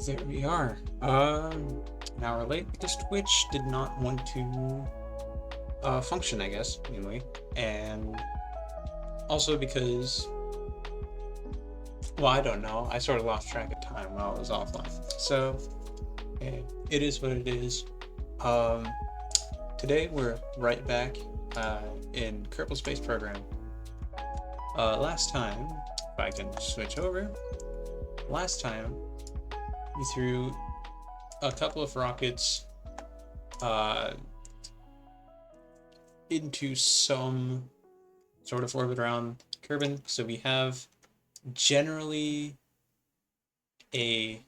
There we are. An hour late because Twitch did not want to function, I guess, anyway. And also because, well, I don't know. I sort of lost track of time while I was offline. So, it is what it is. Um, Today we're right back in Kerbal Space Program. Last time, if I can switch over, last time we threw a couple of rockets uh, into some sort of orbit around Kerbin. So we have generally I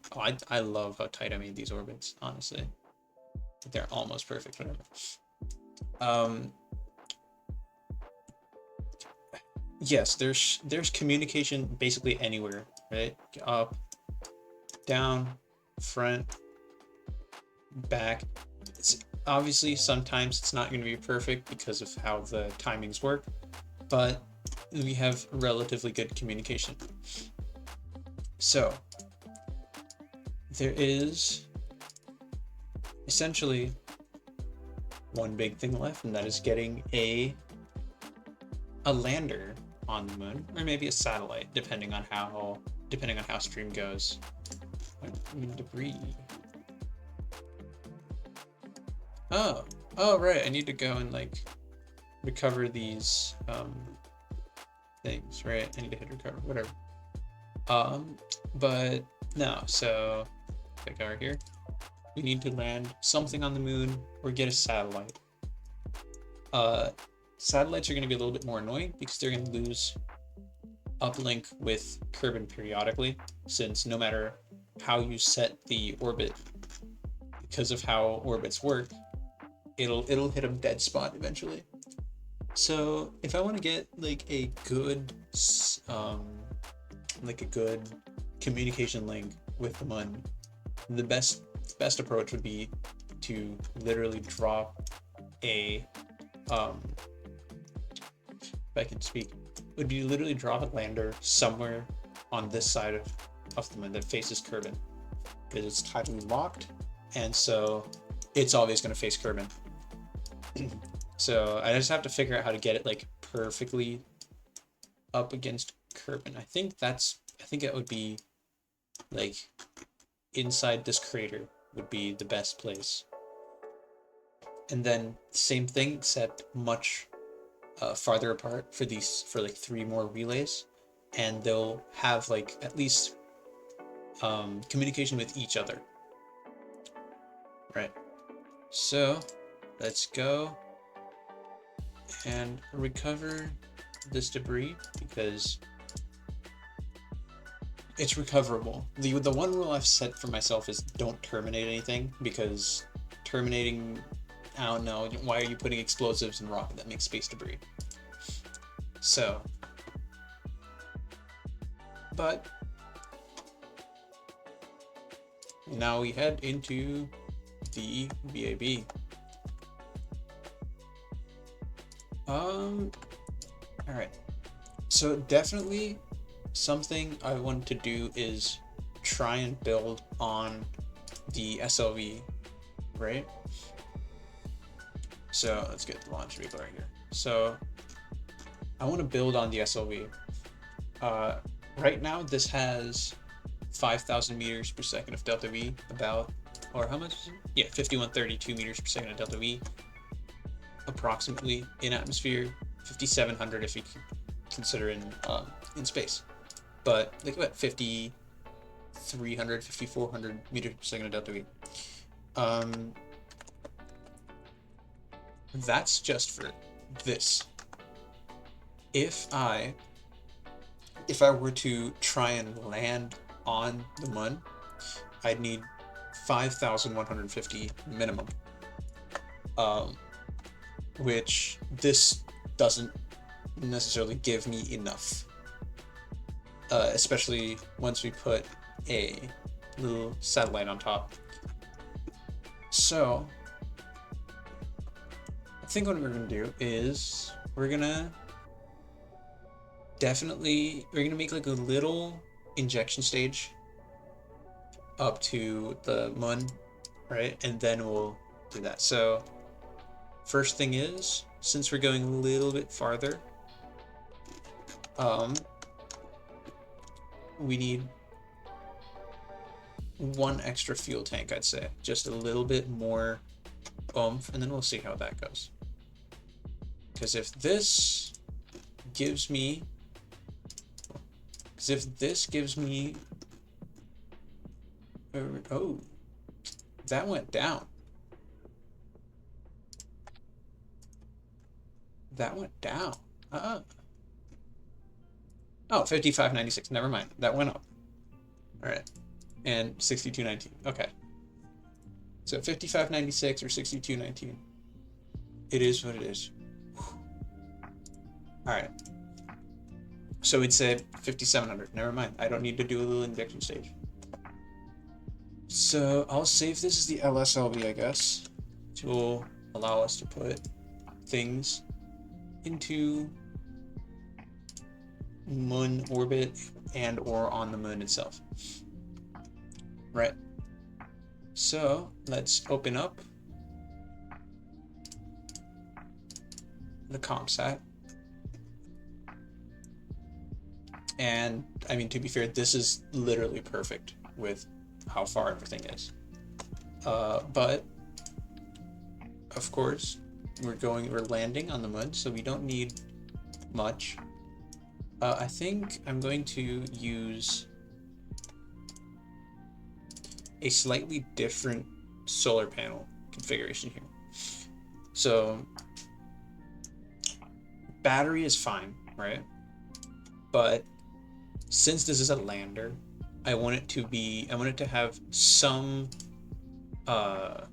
love how tight I made these orbits, honestly. They're almost perfect, whatever. Um, yes, there's communication basically anywhere, right? Up, down, front, back. It's obviously sometimes it's not going to be perfect because of how the timings work, but we have relatively good communication. So there is essentially one big thing left, and that is getting a lander on the moon, or maybe a satellite, depending on how stream goes. Debris. Oh, oh right. I need to go and like recover these things, right? I need to hit recover, whatever. But no. So if I go here, we need to land something on the moon or get a satellite. Satellites are going to be a little bit more annoying because they're going to lose uplink with Kerbin periodically, since no matter how you set the orbit, because of how orbits work, it'll hit a dead spot eventually. So if I want to get like a good communication link with the Mun, the best approach would be to literally drop a if I can speak, would be literally drop a lander somewhere on this side of the moon that faces Kerbin, because it's tidally locked, and so it's always going to face Kerbin. So I just have to figure out how to get it like perfectly up against Kerbin. I think it would be like inside this crater would be the best place. And then same thing, except much farther apart for like 3 more relays, and they'll have like at least communication with each other. Right. So let's go and recover this debris because it's recoverable. The one rule I've set for myself is don't terminate anything, because terminating, I don't know, why are you putting explosives in rocket that makes space debris? So, but now we head into the VAB. All right. So definitely something I want to do is try and build on the SLV, right? So let's get the launch vehicle right here. So I want to build on the SLV. Right now this has 5,000 meters per second of delta V, about, or how much? Yeah, 5132 meters per second of delta V, approximately in atmosphere, 5,700 if you consider in space. But like about 5,300, 5,400 meters per second of delta V. That's just for this. If I were to try and land on the Mun, I'd need 5,150 minimum, which this doesn't necessarily give me enough, especially once we put a little satellite on top. So I think what we're gonna do is we're gonna make like a little injection stage up to the moon, right? And then we'll do that. So first thing is, since we're going a little bit farther, we need one extra fuel tank, I'd say. Just a little bit more oomph, and then we'll see how that goes. Because if this gives me... Oh, that went down. That went down. Oh, 55.96. Never mind. That went up. All right. And 62.19. Okay. So 55.96 or 62.19. It is what it is. All right. So we'd say 5,700. Never mind. I don't need to do a little injection stage. So I'll save this as the LSLB, I guess, which will allow us to put things into moon orbit and or on the moon itself. Right. So let's open up the ComSat. And I mean, to be fair, this is literally perfect with how far everything is. But of course, we're landing on the moon, so we don't need much. I think I'm going to use a slightly different solar panel configuration here. So battery is fine, right? But since this is a lander, I want it to have some I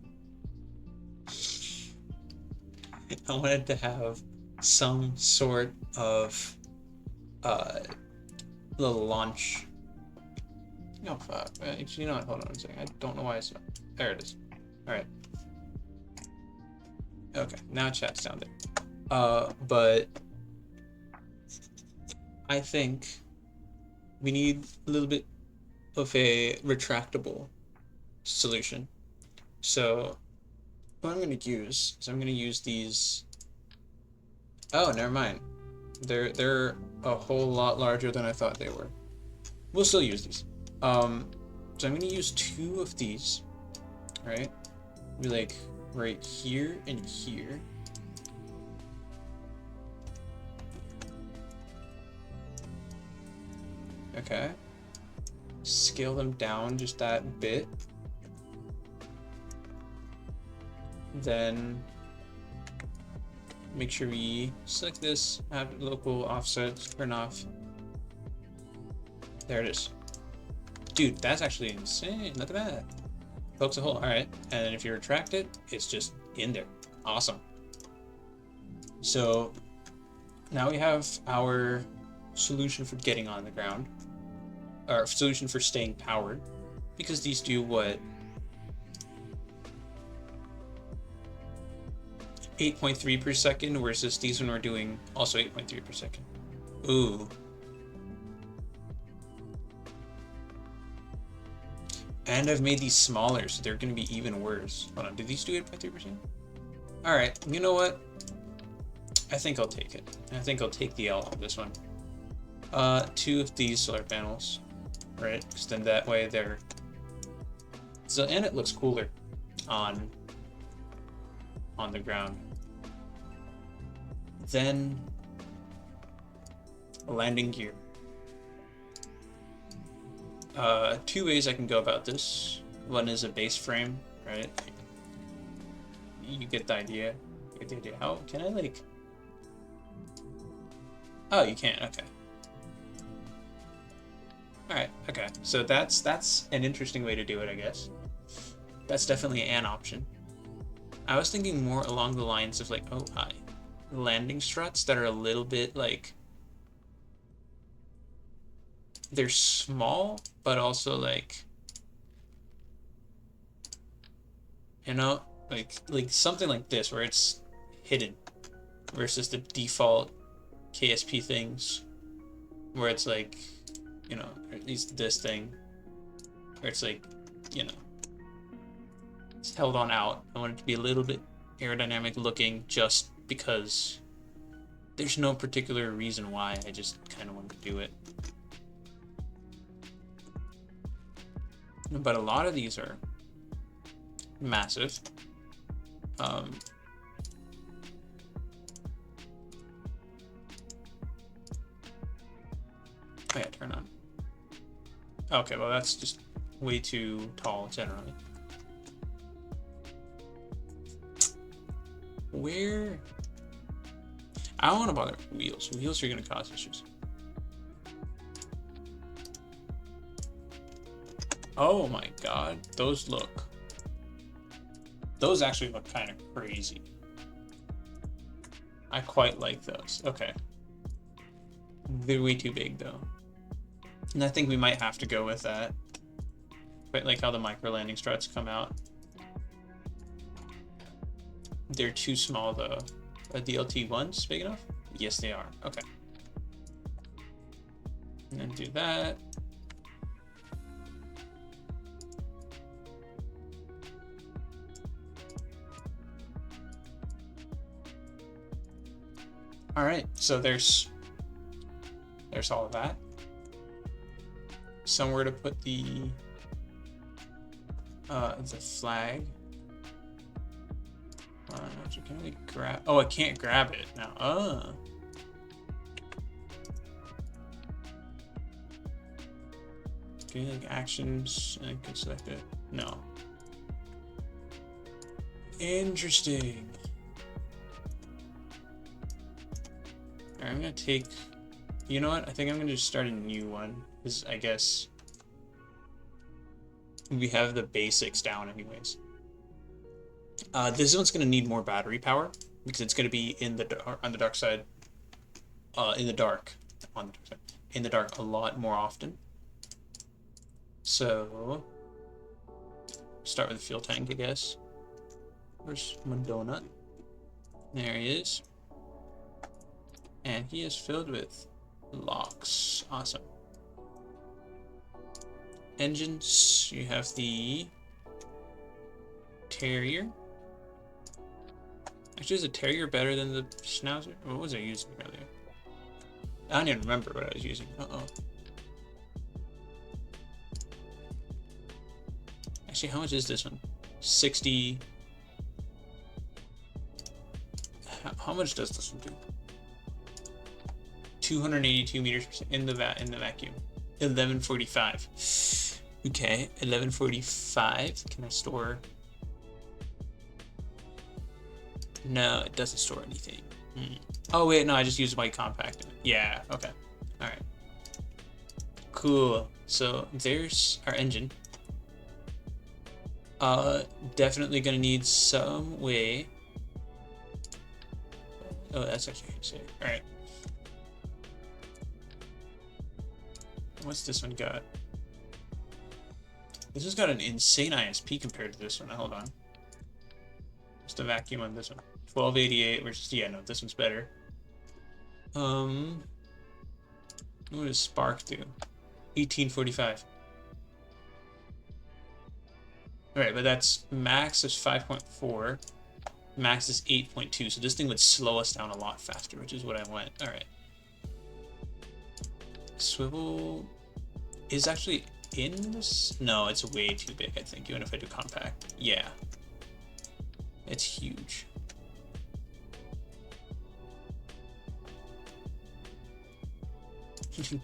wanted to have some sort of the launch. No, fuck. You know what? Hold on a second. I don't know why it's not. There it is. All right. Okay, now chat's down there. But I think we need a little bit of a retractable solution. So what I'm going to use is I'm going to use these. Oh, never mind. They're a whole lot larger than I thought they were. We'll still use these. So I'm going to use 2 of these, right? Be like right here and here. Okay. Scale them down just that bit. Then make sure we select this, have local offsets, turn off. There it is. Dude, that's actually insane. Look at that. Pokes a hole. All right. And then if you retract it, it's just in there. Awesome. So now we have our solution for getting on the ground, or solution for staying powered, because these do what? 8.3 per second, versus these one we're doing also 8.3 per second. Ooh. And I've made these smaller, so they're going to be even worse. Hold on, did these do 8.3%? Alright, you know what? I think I'll take it. I think I'll take the L on this one. 2 of these solar panels, right? Because then that way they're... So, and it looks cooler on the ground. Then landing gear. 2 ways I can go about this. One is a base frame, right? You get the idea. You get the idea. How can I like? Oh, you can't. Okay. All right. Okay. So that's an interesting way to do it, I guess. That's definitely an option. I was thinking more along the lines of like, landing struts that are a little bit like, they're small, but also like, you know, like something like this where it's hidden versus the default KSP things where it's like, you know, or at least this thing where it's like you know, it's held on out. I want it to be a little bit aerodynamic looking just because there's no particular reason why. I just kind of wanted to do it. But a lot of these are massive. Oh yeah, turn on. Okay, well that's just way too tall generally. Where? I don't want to bother with wheels. Wheels are going to cause issues. Oh my god, those actually look kind of crazy. I quite like those. Okay. They're way too big though. And I think we might have to go with that. Quite like how the micro landing struts come out. They're too small though. Are the LT ones big enough? Yes, they are. Okay. And then do that. All right, so there's all of that. Somewhere to put the flag. Can we grab? Oh, I can't grab it now. Okay, like actions. I can select it. No. Interesting. Alright, I'm gonna take. You know what? I think I'm gonna just start a new one because I guess we have the basics down anyways. This one's gonna need more battery power because it's gonna be in the on the dark side, in the dark a lot more often. So start with the fuel tank, I guess. Where's my donut? There he is, and he is filled with locks. Awesome. Engines. You have the Terrier. Actually, is the Terrier better than the Schnauzer? What was I using earlier? I don't even remember what I was using. Actually, how much is this one? 60. How much does this one do? 282 meters per second in the vacuum. 1145. Okay, 1145. Can I store? No, it doesn't store anything. Oh wait, no, I just used white compact. Yeah, okay. Alright. Cool. So there's our engine. Definitely gonna need some way. Oh, that's actually safe. Alright. What's this one got? This has got an insane ISP compared to this one. Hold on. Just a vacuum on this one. 1288 versus, yeah, no, this one's better. What does Spark do? 1845. Alright, but that's max is 5.4. Max is 8.2. So this thing would slow us down a lot faster, which is what I want. Alright. Swivel is actually in this? No, it's way too big, I think, even if I do compact. Yeah. It's huge.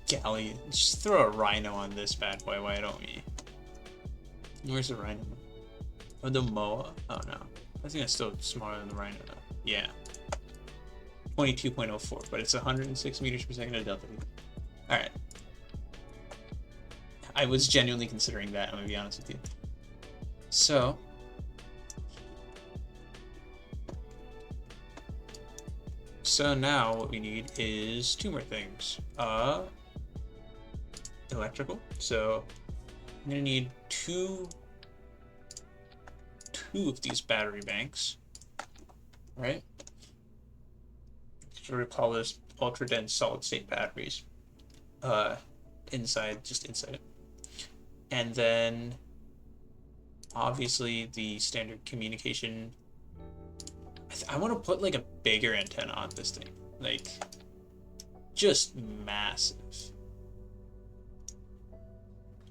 Galley. Just throw a rhino on this bad boy, why don't we? Where's the rhino? Oh, the Moa? Oh no. I think that's still smaller than the rhino though. Yeah. 22.04, but it's 106 meters per second of delta V. Alright. I was genuinely considering that, I'm gonna be honest with you. So now what we need is two more things. Electrical. So I'm gonna need two of these battery banks, right? So we call this ultra dense solid state batteries. Just inside it. And then obviously the standard communication. I want to put like a bigger antenna on this thing, like just massive.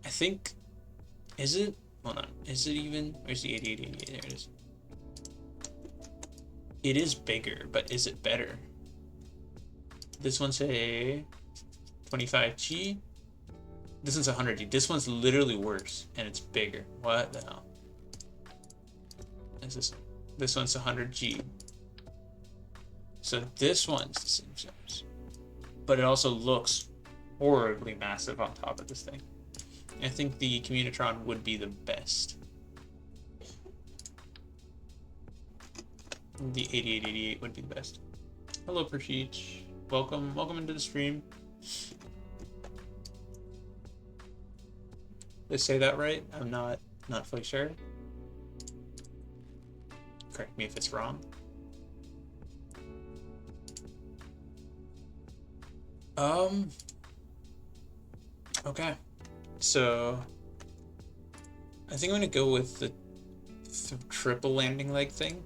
I think, is it? Hold on, is it even? Where's the 8888? There it is. It is bigger, but is it better? This one's a 25G. This one's 100G. This one's literally worse, and it's bigger. What the hell? Is this? This one's 100G. So this one's the same size, but it also looks horribly massive on top of this thing. I think the Communitron would be the best. The 8888 would be the best. Hello, Prashich. Welcome into the stream. Did I say that right? I'm not fully sure. Correct me if it's wrong. Okay. So I think I'm gonna go with the triple landing leg thing.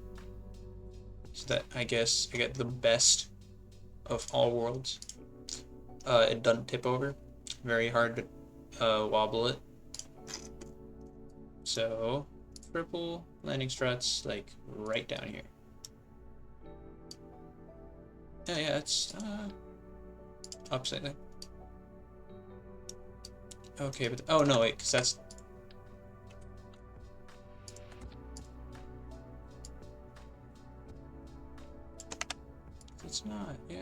So that I guess I get the best of all worlds. It doesn't tip over. Very hard to wobble it. So triple landing struts like right down here. Oh yeah, it's up slightly. Okay, but oh no, wait, because that's it's not, yeah.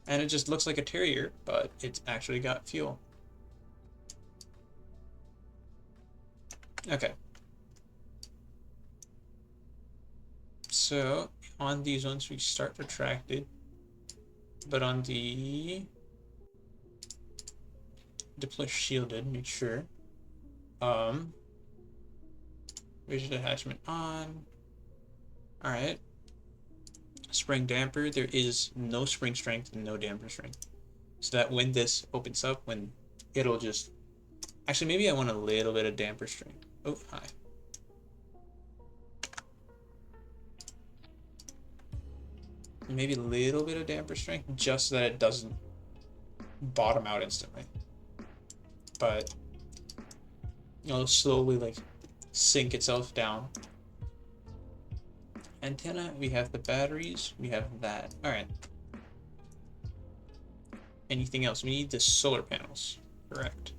And it just looks like a Terrier, but it's actually got fuel. Okay. So on these ones we start retracted, but on the deploy shielded, make sure. Rigid attachment on. All right. Spring damper. There is no spring strength and no damper strength, so that when this opens up, when it'll just. Actually, maybe I want a little bit of damper strength. Oh, hi. Maybe a little bit of damper strength, just so that it doesn't bottom out instantly. But it'll slowly like sink itself down. Antenna, we have the batteries, we have that. All right. Anything else? We need the solar panels, correct?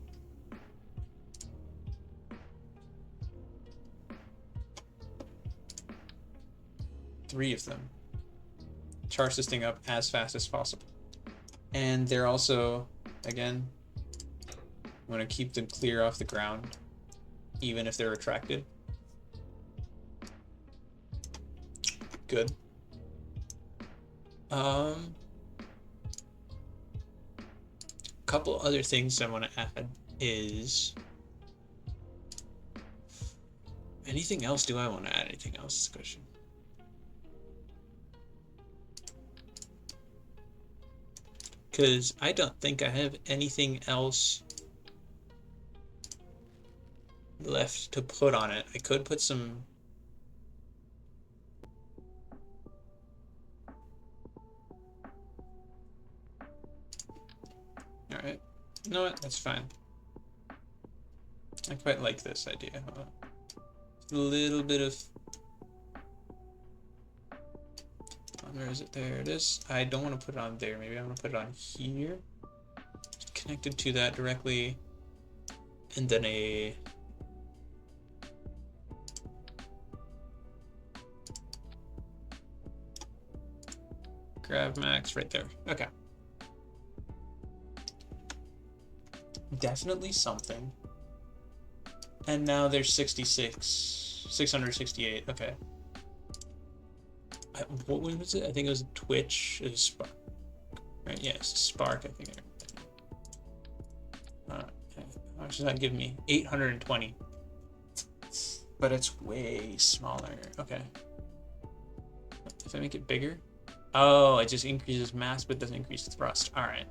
Three of them. Charge this thing up as fast as possible. And they're also, again, I'm gonna keep them clear off the ground, even if they're retracted. Good. Couple other things I want to add is anything else? Do I want to add anything else? Is the question. Because I don't think I have anything else left to put on it. I could put some. All right. You know what? That's fine. I quite like this idea. A little bit of. Where is it? There it is. I don't want to put it on there. Maybe I'm going to put it on here. Connected to that directly. And then a. Grav max right there. Okay. Definitely something. And now there's 668. Okay. What was it? I think it was Twitch. It was Spark. Right? Yeah, it's Spark, I think. How much does that give me? 820. But it's way smaller. Okay. If I make it bigger. Oh, it just increases mass, but doesn't increase thrust. All right.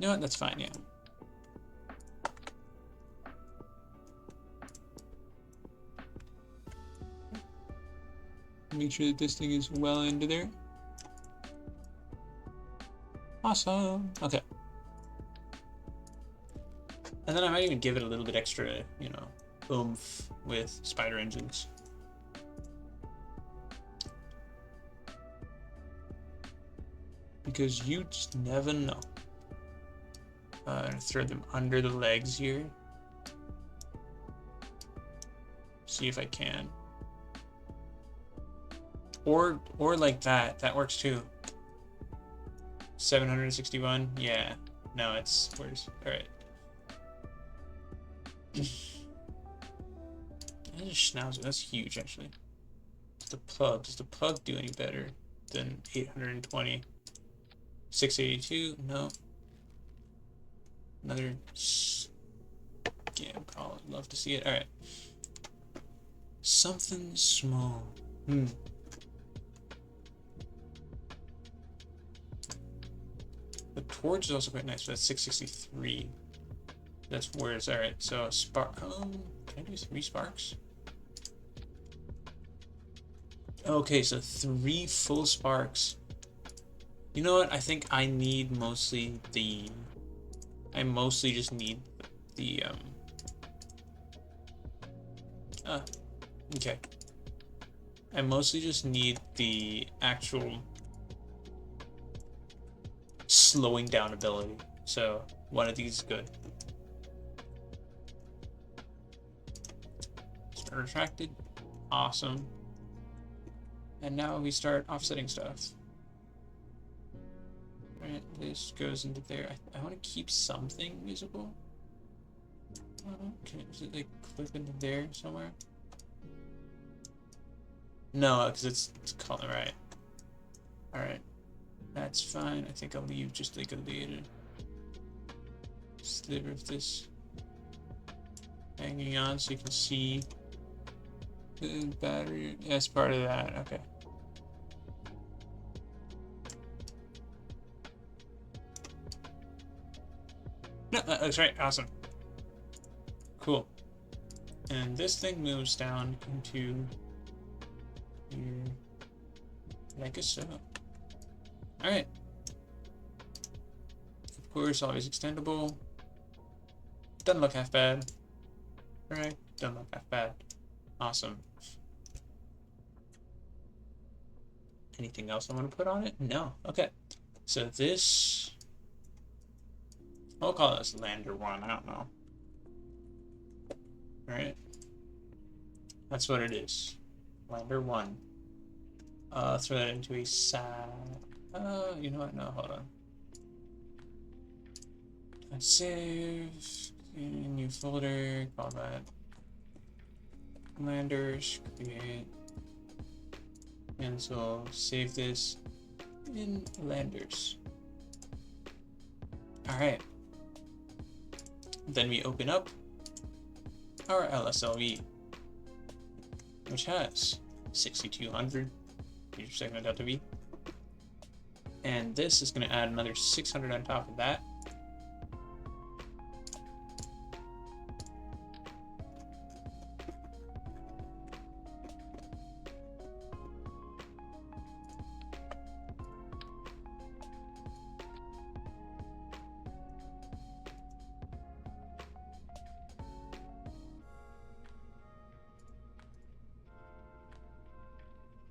know what? That's fine, yeah. Make sure that this thing is well into there. Awesome. Okay. And then I might even give it a little bit extra, you know, oomph with spider engines. Because you just never know. Throw them under the legs here. See if I can. Or like that. That works too. 761. Yeah. No, it's worse. All right. Schnauzer. That's huge, actually. Does the plug do any better than 820? 682. No. Another scam call. I'd love to see it. All right. Something small. The torch is also quite nice. So that's 663. That's worse. All right. So spark. Can I do 3 sparks? Okay, so 3 full sparks. You know what? I think I need mostly the. I mostly just need the okay. I mostly just need the actual slowing down ability. So one of these is good. Start retracted. Awesome. And now we start offsetting stuff. Right, this goes into there. I want to keep something visible. Okay, is it like clip into there somewhere? No, because it's color, right? Alright. That's fine. I think I'll leave just like a little sliver of this hanging on so you can see the battery. That's part of that. Okay. No, that looks right. Awesome. Cool. And this thing moves down into here like so. Alright. Of course, always extendable. Doesn't look half bad. Alright, doesn't look half bad. Awesome. Anything else I want to put on it? No. Okay. So this... I'll call this Lander 1, I don't know. Alright. That's what it is. Lander 1. Throw that into a side. You know what? No, hold on. Save. New folder. Call that Landers. Create. And so save this in Landers. Alright. Then we open up our LSLV, which has 6,200 meters per second delta V. And this is going to add another 600 on top of that.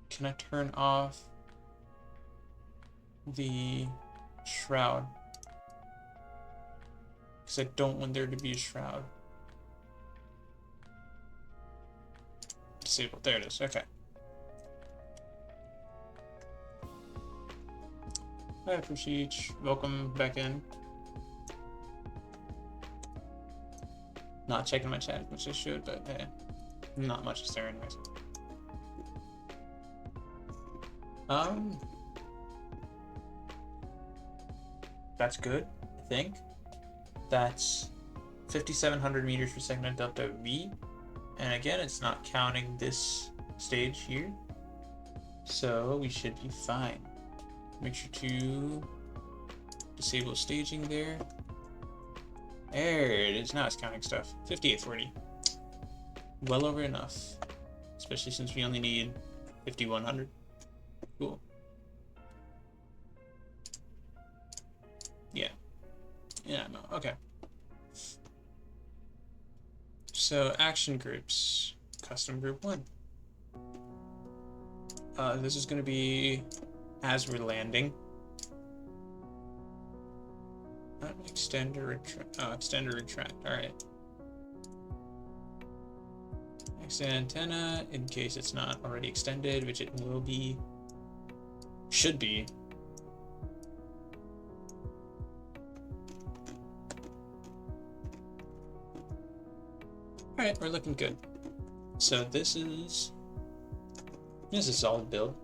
Can I turn off the shroud? Because I don't want there to be a shroud. Disable. There it is. Okay. I appreciate you. Welcome back in. Not checking my chat as much as I should, but hey, not much is there anyways. That's good, I think. That's 5,700 meters per second at delta V. And again, it's not counting this stage here. So we should be fine. Make sure to disable staging there. There it is. Now it's counting stuff. 5840. Well over enough. Especially since we only need 5100. Cool. Yeah. Yeah, no. Okay. So, action groups. Custom group 1. This is going to be as we're landing. Extend or retract. Oh, extend or retract. Alright. Extend antenna in case it's not already extended, which it will be. Should be. Alright, we're looking good. So this is a solid build.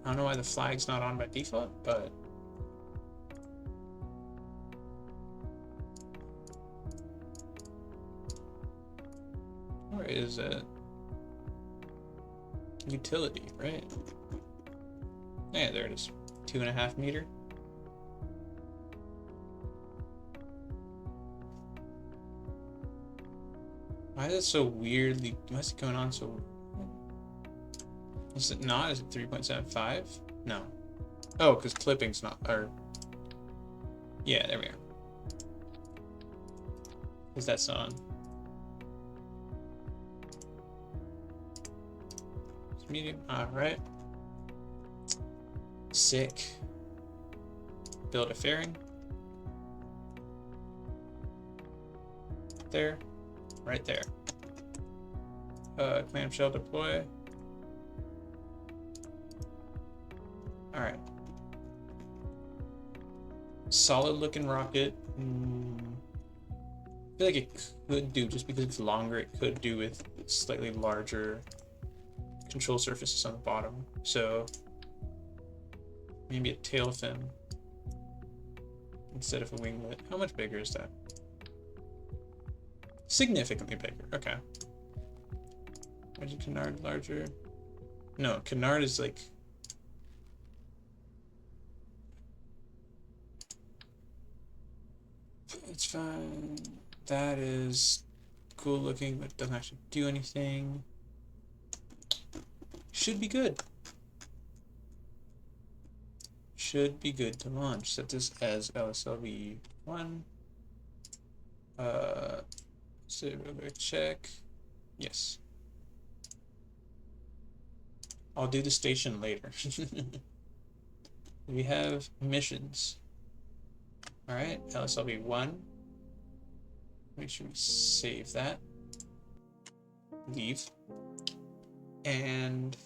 I don't know why the flag's not on by default, but where is it? Utility, right? Yeah, there it is. 2.5 meter. Why is it so weirdly? Why is it going on so? Is it not? Is it 3.75? No. Oh, because clipping's not. Or yeah, there we are. Because that's on. It's medium. All right. Sick. Build a fairing. There. Right there. Clamshell deploy. Alright. Solid looking rocket. I feel like it could do, just because it's longer, it could do with slightly larger control surfaces on the bottom. So maybe a tail fin instead of a winglet. How much bigger is that? Significantly bigger. Okay. Why is canard larger? No, canard is like. It's fine. That is cool looking, but doesn't actually do anything. Should be good. Should be good to launch. Set this as LSLV 1. So check. Yes. I'll do the station later. We have missions. Alright, LSLV 1. Make sure we save that. Leave. And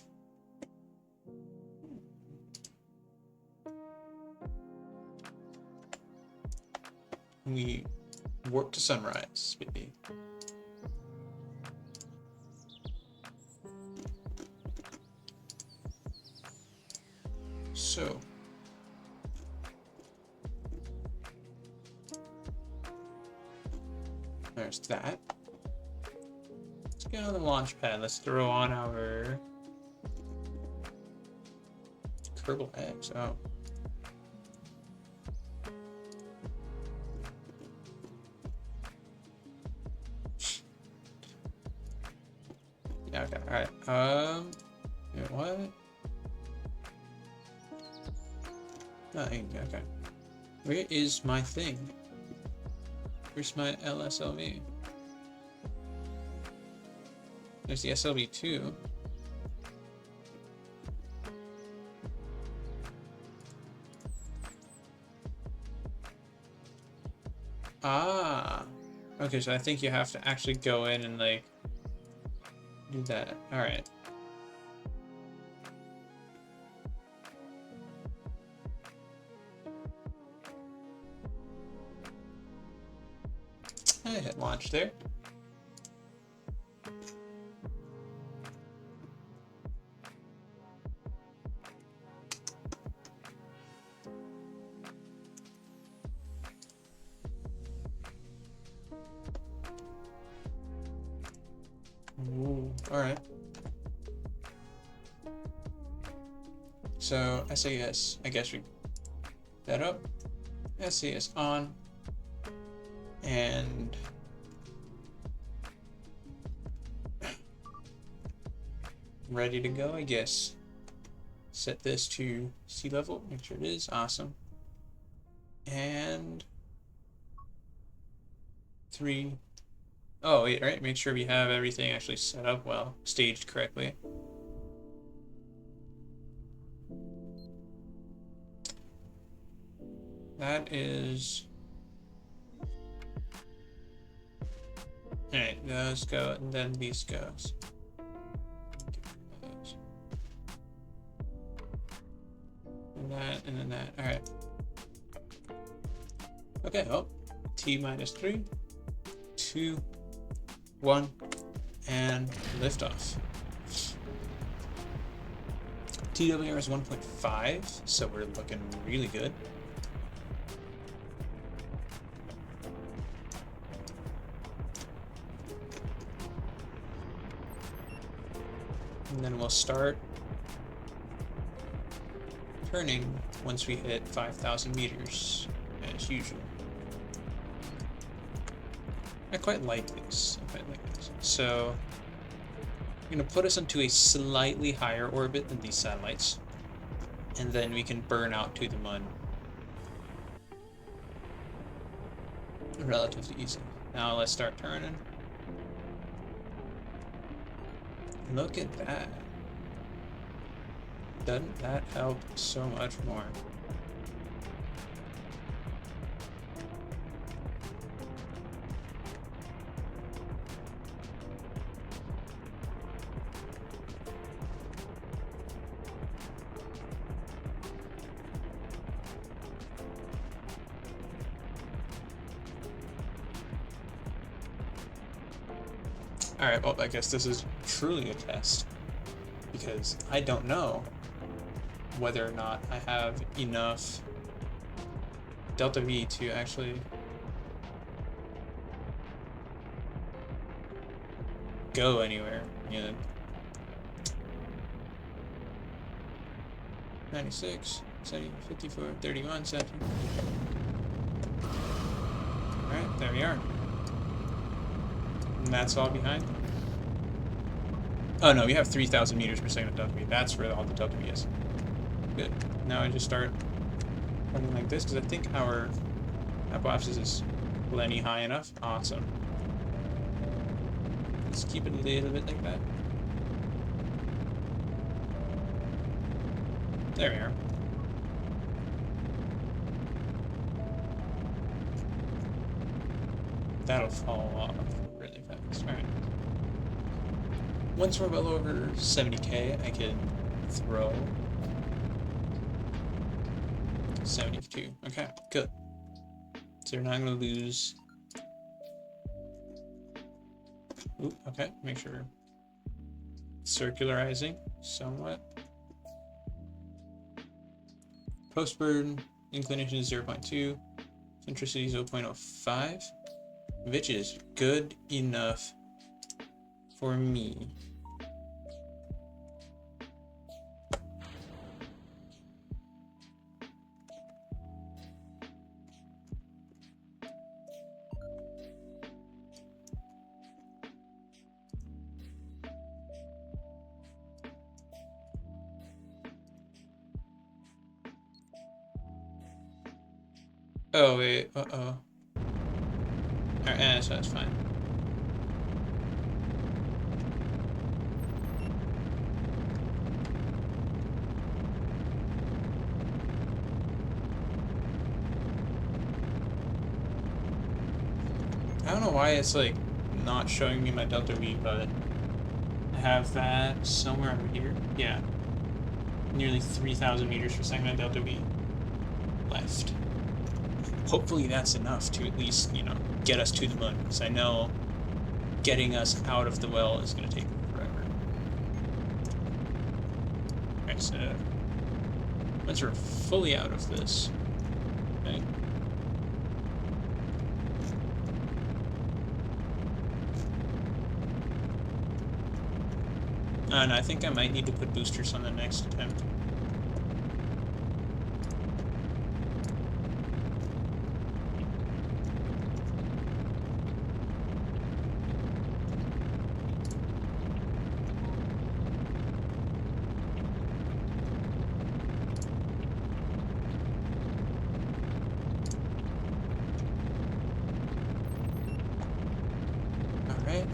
we warp to sunrise, maybe. So there's that. Let's get on the launch pad. Let's throw on our Kerbal eggs. Oh. Yeah, okay, alright. Yeah, what? Nothing, okay. Where is my thing? Where's my LSLV? There's the SLV2. Ah. Okay, so I think you have to actually go in and like do that. Alright. I hit launch there. Ooh, all right. So I say yes. I guess we that up. SAS on, and ready to go, I guess. Set this to sea level, make sure it is, awesome. And 3. Oh, wait, right, make sure we have everything actually set up well, staged correctly. That is... Alright, those go, and then these goes. And that, and then that. Alright. Okay, oh. T minus 3, 2, 1, and liftoff. TWR is 1.5, so we're looking really good. And then we'll start turning once we hit 5,000 meters, as usual. I quite like this. So, I'm going to put us into a slightly higher orbit than these satellites, and then we can burn out to the moon relatively easy. Now let's start turning. Look at that. Doesn't that help so much more? Alright, well, I guess this is truly a test, because I don't know whether or not I have enough delta V to actually go anywhere. You know, 96, 70, 54, 31, 70. Alright, there we are. And that's all behind. Oh no, we have 3,000 meters per second of delta V. That's where all the delta V is. Good. Now I just start running like this, because I think our hypothesis is plenty high enough. Awesome. Let's keep it a little bit like that. There we are. That'll fall off really fast. Alright. Once we're well over 70k, I can throw 72. Okay, good. So you're not going to lose. Oop, okay, make sure circularizing somewhat. Post burn inclination is 0.2, centricity is 0.05, which is good enough for me. Oh wait, uh-oh. Alright, so that's fine. I don't know why it's like not showing me my delta V, but I have that somewhere over here. Yeah. Nearly 3,000 meters per second of delta V left. Hopefully that's enough to at least, you know, get us to the moon, because I know getting us out of the well is going to take forever. Alright, so once we're fully out of this, okay. And I think I might need to put boosters on the next attempt. Alright,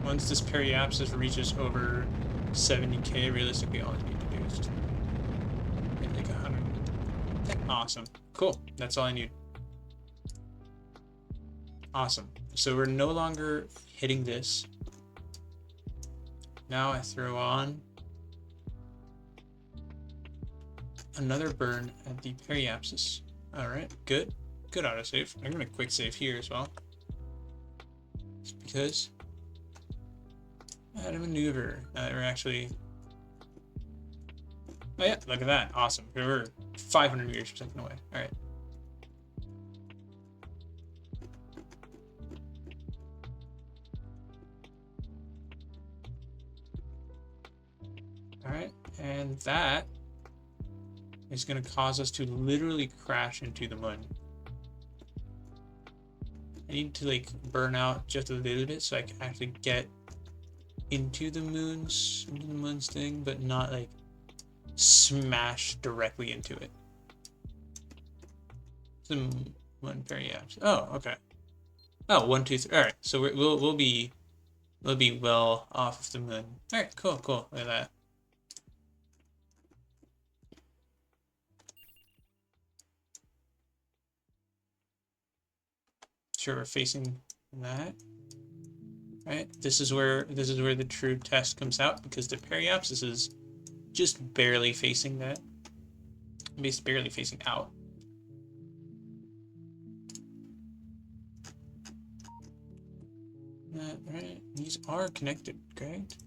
once this periapsis reaches over 70k, realistically all I need to do is just hit like 100. Awesome. Cool. That's all I need. Awesome. So we're no longer hitting this. Now I throw on another burn at the periapsis. Alright, good. Good autosave. I'm gonna quick save here as well. Just because I had a maneuver. We're actually... Oh yeah, look at that. Awesome. We're 500 meters per second away. Alright. Alright, and that is going to cause us to literally crash into the moon. I need to like burn out just a little bit so I can actually get into the moon's thing, but not like smash directly into it. The one periapsis. Oh, okay. Oh, 1, 2, 3. All right, so we'll be well off of the moon. All right, cool. Look at that. Sure, we're facing that. Right. This is where the true test comes out, because the periapsis is just barely facing that. It's barely facing out. Right. These are connected, correct?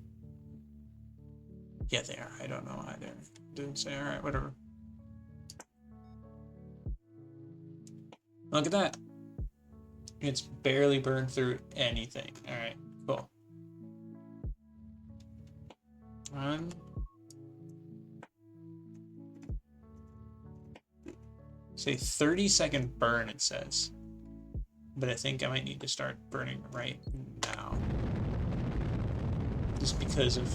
Yeah, they are. I don't know either. Didn't say. All right, whatever. Look at that. It's barely burned through anything. All right, cool. Say 30-second burn, it says. But I think I might need to start burning right now. Just because of...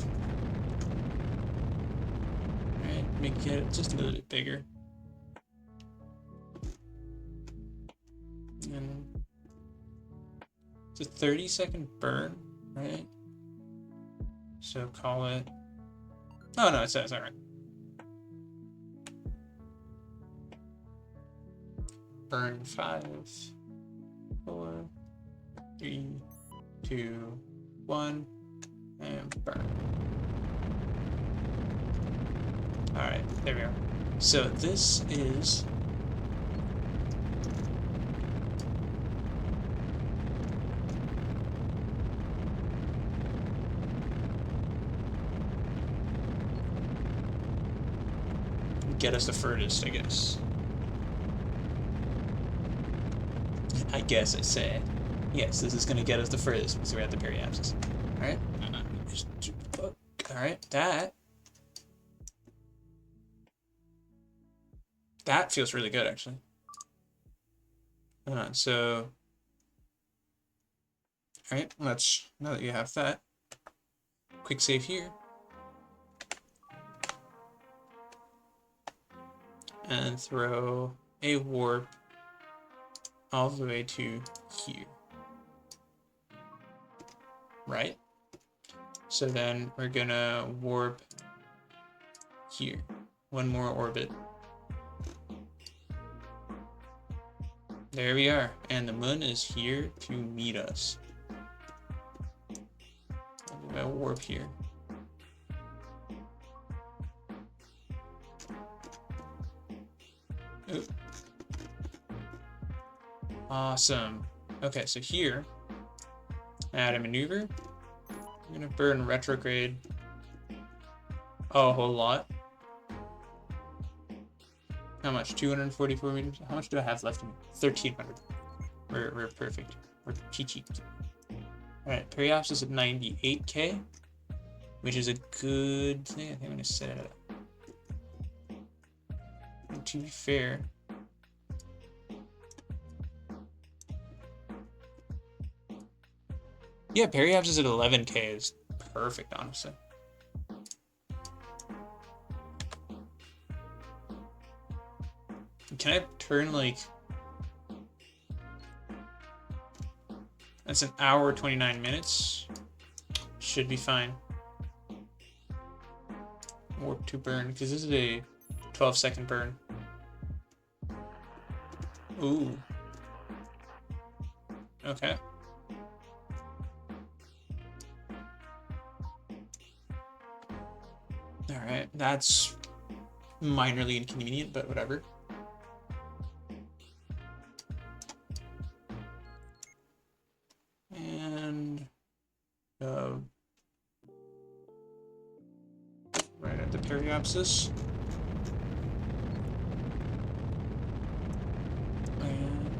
Alright, make it just a little bit bigger. And it's a 30-second burn, right? So call it... Oh, no, it says, alright. Burn 5, 4, 3, 2, 1, and burn. Alright, there we are. So this is... get us the furthest, I guess. I guess I say. Yes, this is going to get us the furthest because we're at the periapsis. Alright. Alright, that feels really good, actually. So... Alright, let's... Now that you have that, quick save here. And throw a warp all the way to here. Right? So then we're gonna warp here. One more orbit. There we are. And the moon is here to meet us. I'm gonna warp here. Oop. Awesome. Okay, so here, add a maneuver. I'm gonna burn retrograde. Oh, a whole lot. How much? 244 meters? How much do I have left in me? 1,300. We're perfect. We're peachy. Alright, periapsis at 98k, which is a good thing. I think I'm gonna set it up. And to be fair, yeah, periapsis at 11k is perfect, honestly. Can I turn, like, It's an hour 29 minutes. Should be fine. Warp to burn, because this is a 12-second burn. Ooh. Okay. Alright, that's minorly inconvenient, but whatever. And right at the periapsis. And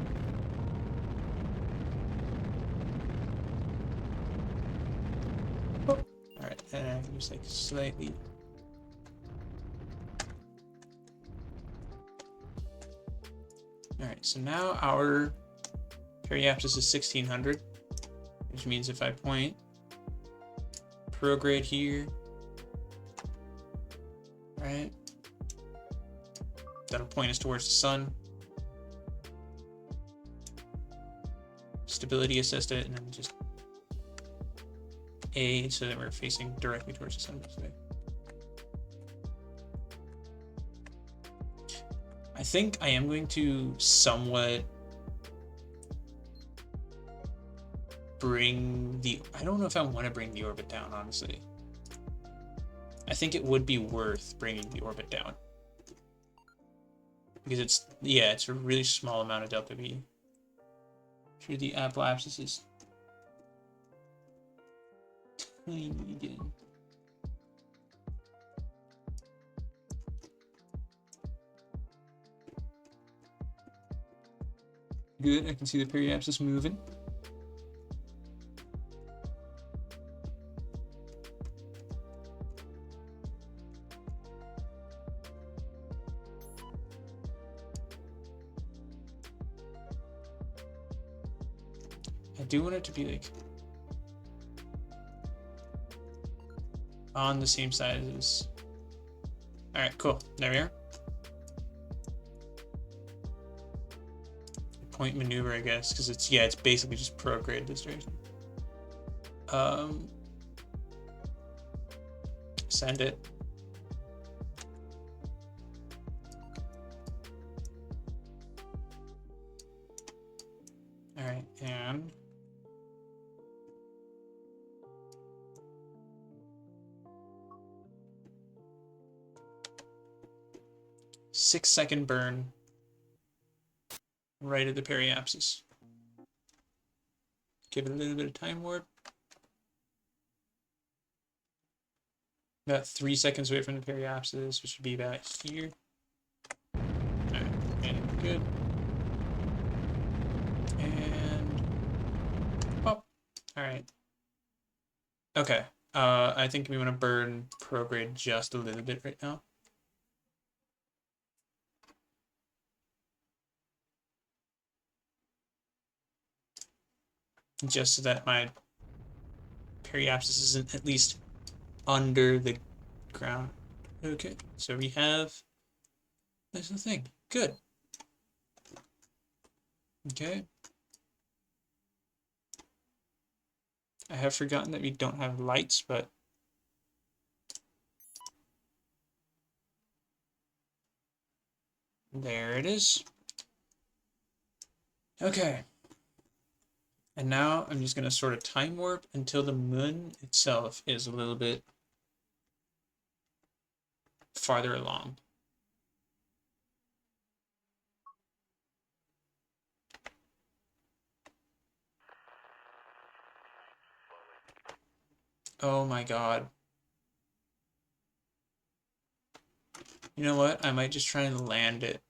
oh. Alright, and I can just like slightly. Alright, so now our periapsis is 1600, which means if I point prograde here, right, that'll point us towards the sun. Stability assist it, and then just A so that we're facing directly towards the sun this way. I think I am going to somewhat bring the... I don't know if I want to bring the orbit down, honestly. I think it would be worth bringing the orbit down. Because it's... yeah, it's a really small amount of delta V. Sure, the apoapsis is tiny again. Good, I can see the periapsis moving. I do want it to be like on the same side as... Alright, cool. There we are. Point maneuver, I guess, because it's, yeah, it's basically just prograde this direction. Send it. All right, and six-second burn right at the periapsis. Give it a little bit of time warp. About 3 seconds away from the periapsis, which would be about here. Alright, and good. And pop. Alright. Okay. I think we want to burn prograde just a little bit right now. Just so that my periapsis isn't at least under the ground. Okay, so we have... There's the thing. Good. Okay. I have forgotten that we don't have lights, but... there it is. Okay. And now I'm just going to sort of time warp until the moon itself is a little bit farther along. Oh my god. You know what? I might just try and land it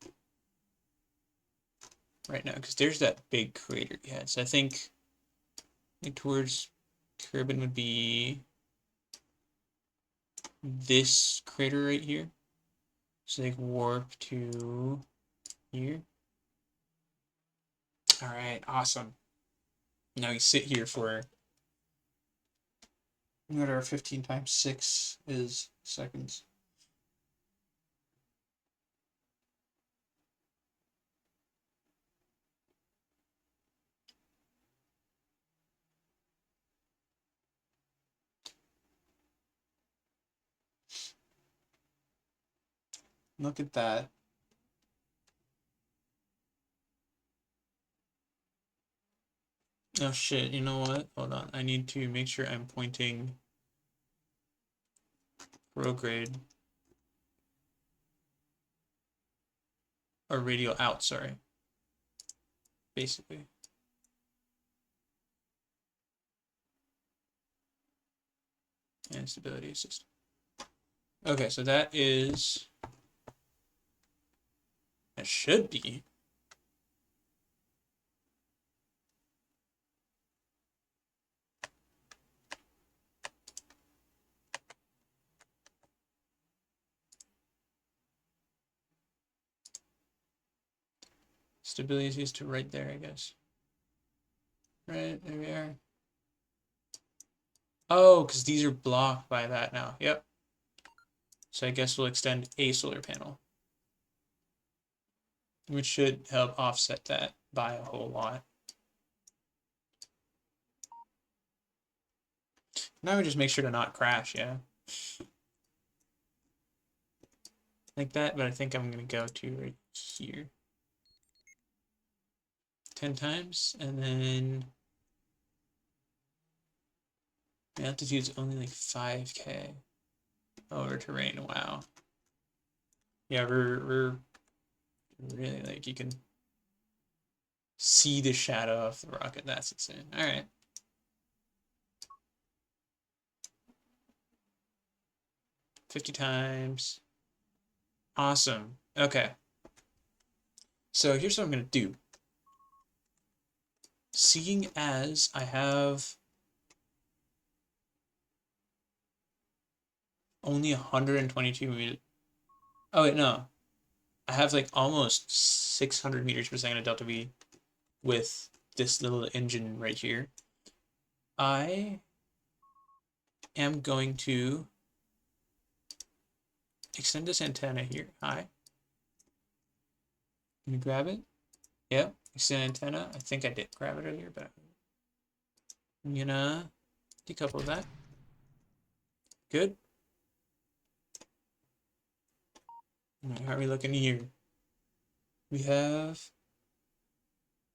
right now, because there's that big crater we had. So I think towards Kerbal would be this crater right here. So they warp to here. All right, awesome. Now we sit here for whatever 15 times 6 is seconds. Look at that. Oh shit, you know what? Hold on. I need to make sure I'm pointing prograde or radial out, sorry. Basically. And stability system. Okay, so that is, it should be stability is to right there, I guess. Right, there we are. Oh, because these are blocked by that now. Yep. So I guess we'll extend a solar panel, which should help offset that by a whole lot. Now we just make sure to not crash, yeah. Like that, but I think I'm going to go to right here. 10 times, and then the altitude's only like 5K over terrain. Wow. Yeah, we're really like, you can see the shadow of the rocket. That's insane. All right. $50 times. Awesome. Okay. So here's what I'm going to do. Seeing as I have only 122 meters. Oh, wait, no. I have like almost 600 meters per second of delta V with this little engine right here. I am going to extend this antenna here. Hi. Can you grab it? Yep. Extend antenna. I think I did grab it earlier, but I'm gonna decouple that. Good. How are we looking here? We have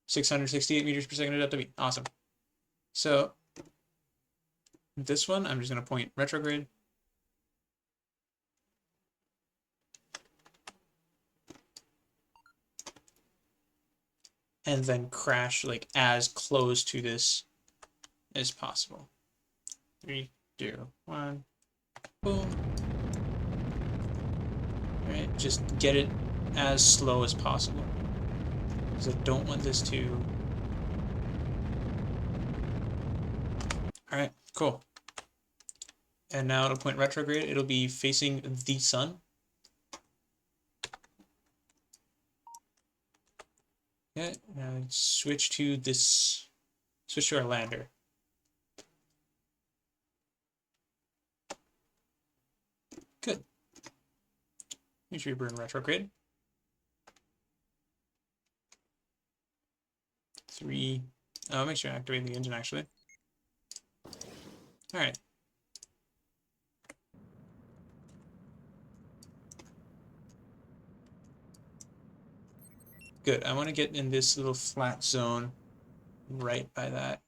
668 meters per second of delta V. Awesome. So this one, I'm just gonna point retrograde. And then crash like as close to this as possible. 3, 2, 1, boom. All right, just get it as slow as possible, because I don't want this to. All right, cool. And now it'll point retrograde. It'll be facing the sun. Yeah, now switch to this. Switch to our lander. Good. Make sure you burn retrograde. 3. Oh, make sure I activate the engine actually. All right. Good. I want to get in this little flat zone right by that.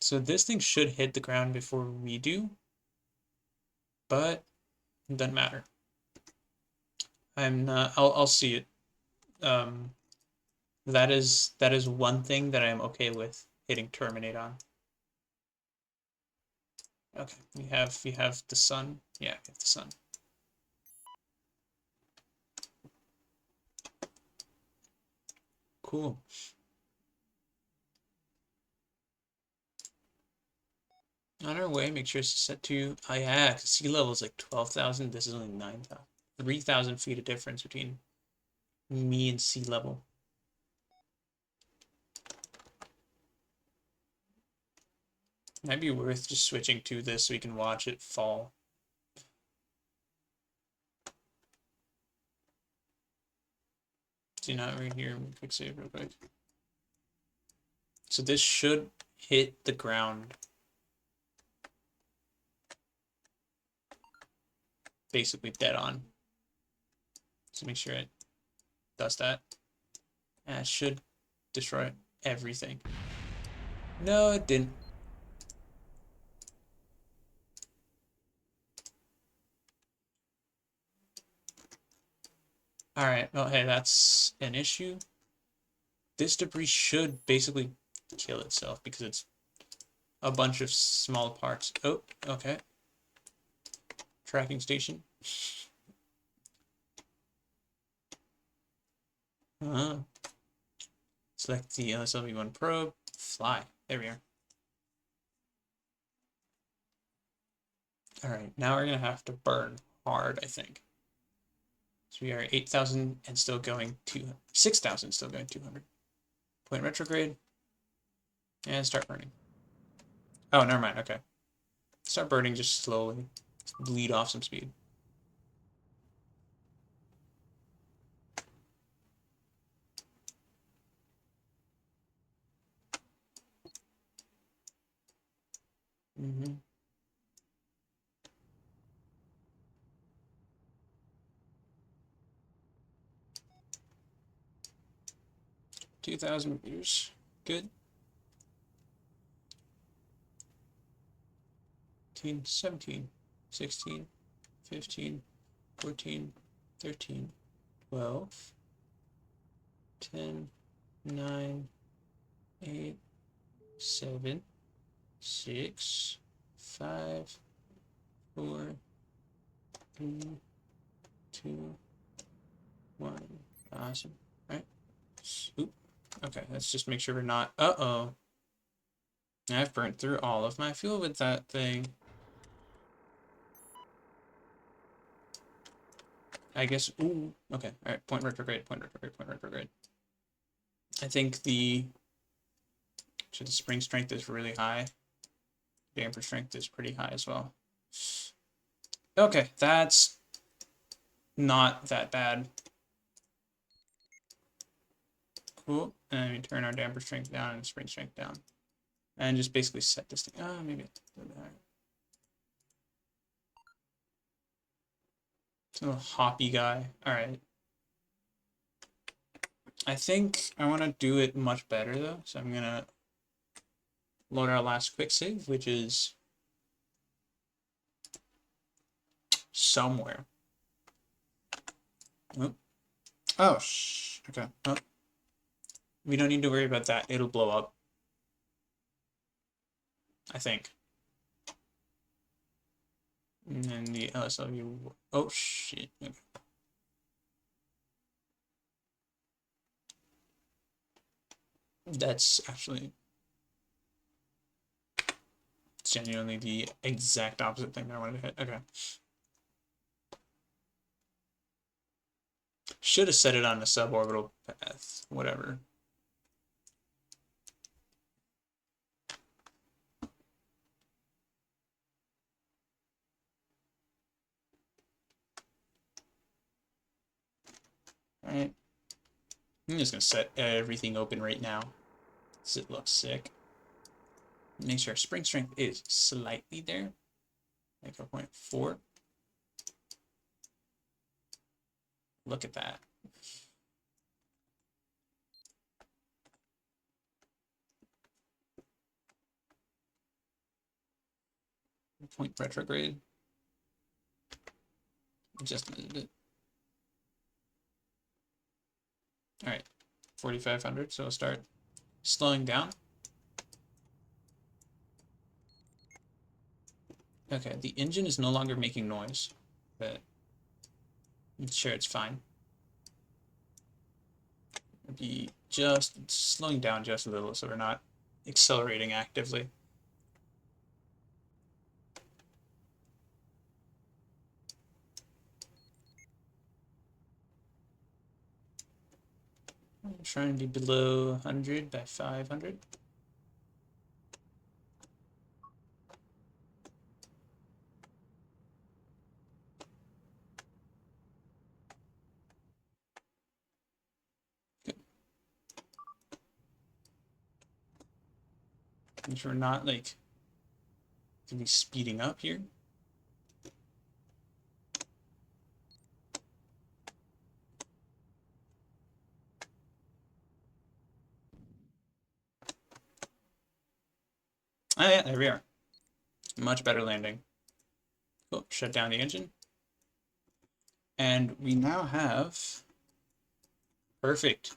So this thing should hit the ground before we do, but it doesn't matter. I'm not. I'll see it. That is one thing that I'm okay with hitting terminate on. Okay, we have the sun. Yeah, we have the sun. Cool. On our way, make sure it's set to. Oh yeah, sea level is like 12,000. This is only 9,000. 3,000 feet of difference between me and sea level. Might be worth just switching to this so we can watch it fall. See, now right here, quick save real quick. So this should hit the ground. basically dead on. So make sure it does that. And it should destroy everything. No, it didn't. Alright, well, hey, that's an issue. This debris should basically kill itself because it's a bunch of small parts. Oh, okay. Tracking station. Select the LSLV1 probe. Fly. There we are. Alright, now we're going to have to burn hard, I think. So we are 8,000 and still going 200. 6,000 still going 200. Point retrograde. And start burning. Oh, never mind. Okay. Start burning just slowly. Bleed off some speed. Mm-hmm. 2,000 meters. Good. 18, 17, 16, 15, 14, 13, 12, 10, 9, 8, 7, 6, 5, 4, 3, 2, 1. Awesome. All right. Oop. Okay, let's just make sure we're not... Uh-oh. I've burnt through all of my fuel with that thing. I guess... Ooh. Okay. All right. Point retrograde, point retrograde, point retrograde. I think the... So the spring strength is really high. Damper strength is pretty high as well. Okay, that's not that bad. Cool. And then we turn our damper strength down and spring strength down. And just basically set this thing. Oh, maybe a little bit higher. It's a little hoppy guy. Alright. I think I want to do it much better though. So I'm gonna load our last quick save, which is somewhere. Oh, oh okay. Oh. We don't need to worry about that. It'll blow up. I think. And then the LSLV. Oh shit. Okay. That's actually genuinely the exact opposite thing that I wanted to hit. Okay. Should have set it on a suborbital path. Whatever. Alright. I'm just gonna set everything open right now. Does it look sick? Make sure spring strength is slightly there. Like a 0.4. Look at that. Point retrograde. Just a little bit. Alright. 4,500, so we'll start slowing down. Okay, the engine is no longer making noise, but I'm sure it's fine. Be just slowing down just a little so we're not accelerating actively. I'm trying to be below 100 by 500. Make sure we're not like gonna be speeding up here. Oh yeah, there we are. Much better landing. Cool. Shut down the engine. And we now have perfect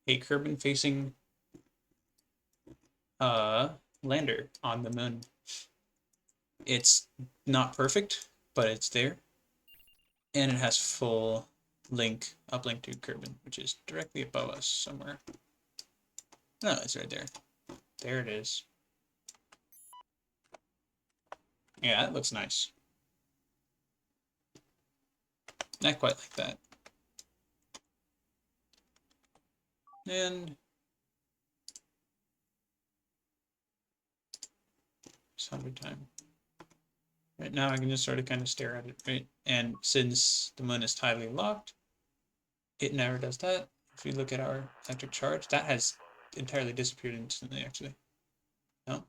a Kerbal facing lander on the moon. It's not perfect, but it's there. And it has full uplink to Kerbal, which is directly above us somewhere. No, it's right there. There it is. Yeah, that looks nice. Not quite like that. And it's 100 time. Right now I can just sort of kind of stare at it, right? And since the moon is tidally locked, it never does that. If we look at our electric charge, that has entirely disappeared instantly, actually. No.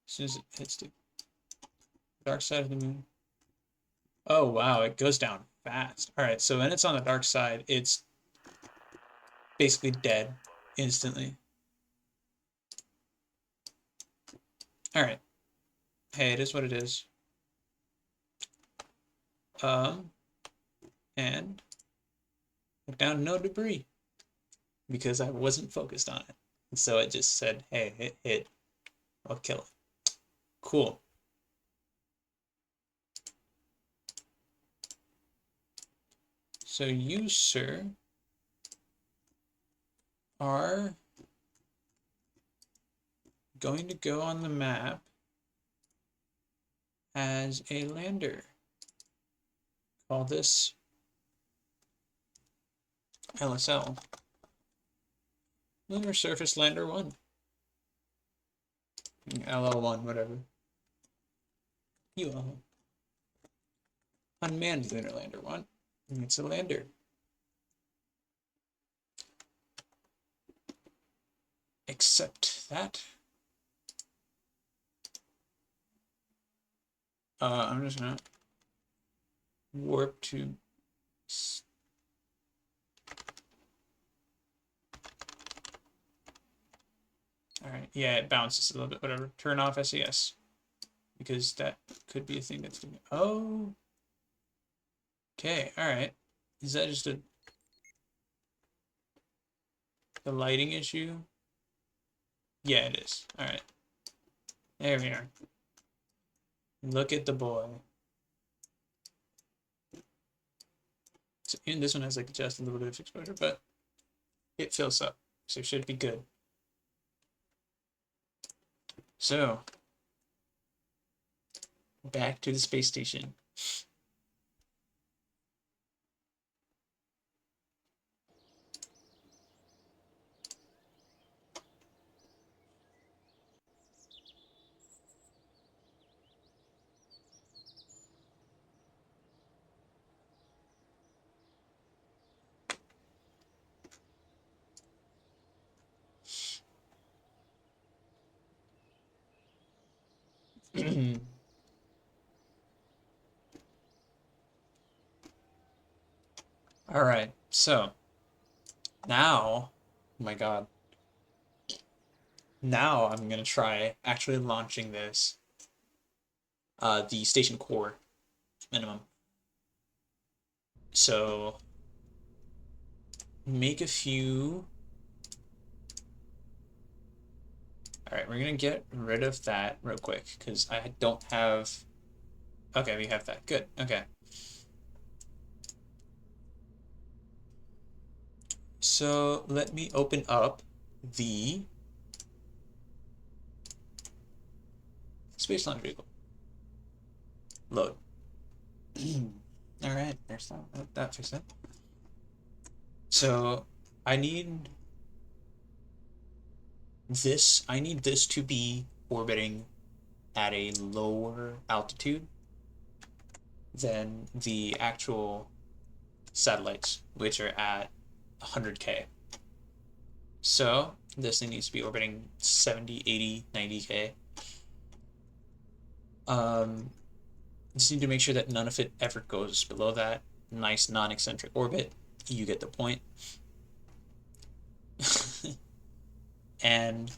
As soon as it hits the dark side of the moon. Oh, wow, it goes down fast. All right, so when it's on the dark side, it's basically dead instantly. All right. Hey, it is what it is. And look down, no debris, because I wasn't focused on it. And so it just said, hey, hit. I'll kill it. Cool. So you, sir, are going to go on the map as a lander. Call this LSL. Lunar Surface Lander 1. LL1, whatever. UL. Unmanned Lunar Lander 1. It's a lander. Except that. I'm just gonna warp to Alright, yeah, it bounces a little bit, whatever. Turn off SES. Because that could be a thing that's gonna... Oh! Okay, alright. Is that just a lighting issue? Yeah, it is. Alright. There we are. Look at the boy. So, and this one has like just a little bit of exposure, but it fills up. So it should be good. So, back to the space station. All right, so now, oh my God, now I'm gonna try actually launching this, the station core minimum. So make a few. All right, we're gonna get rid of that real quick because I don't have. Okay, we have that. Good. Okay. So let me open up the space launch vehicle. Load. All right, there's that fixed it. So I need this. I need this to be orbiting at a lower altitude than the actual satellites, which are at 100K. So this thing needs to be orbiting 70, 80, 90K. Just need to make sure that none of it ever goes below that nice non-eccentric orbit. You get the point. And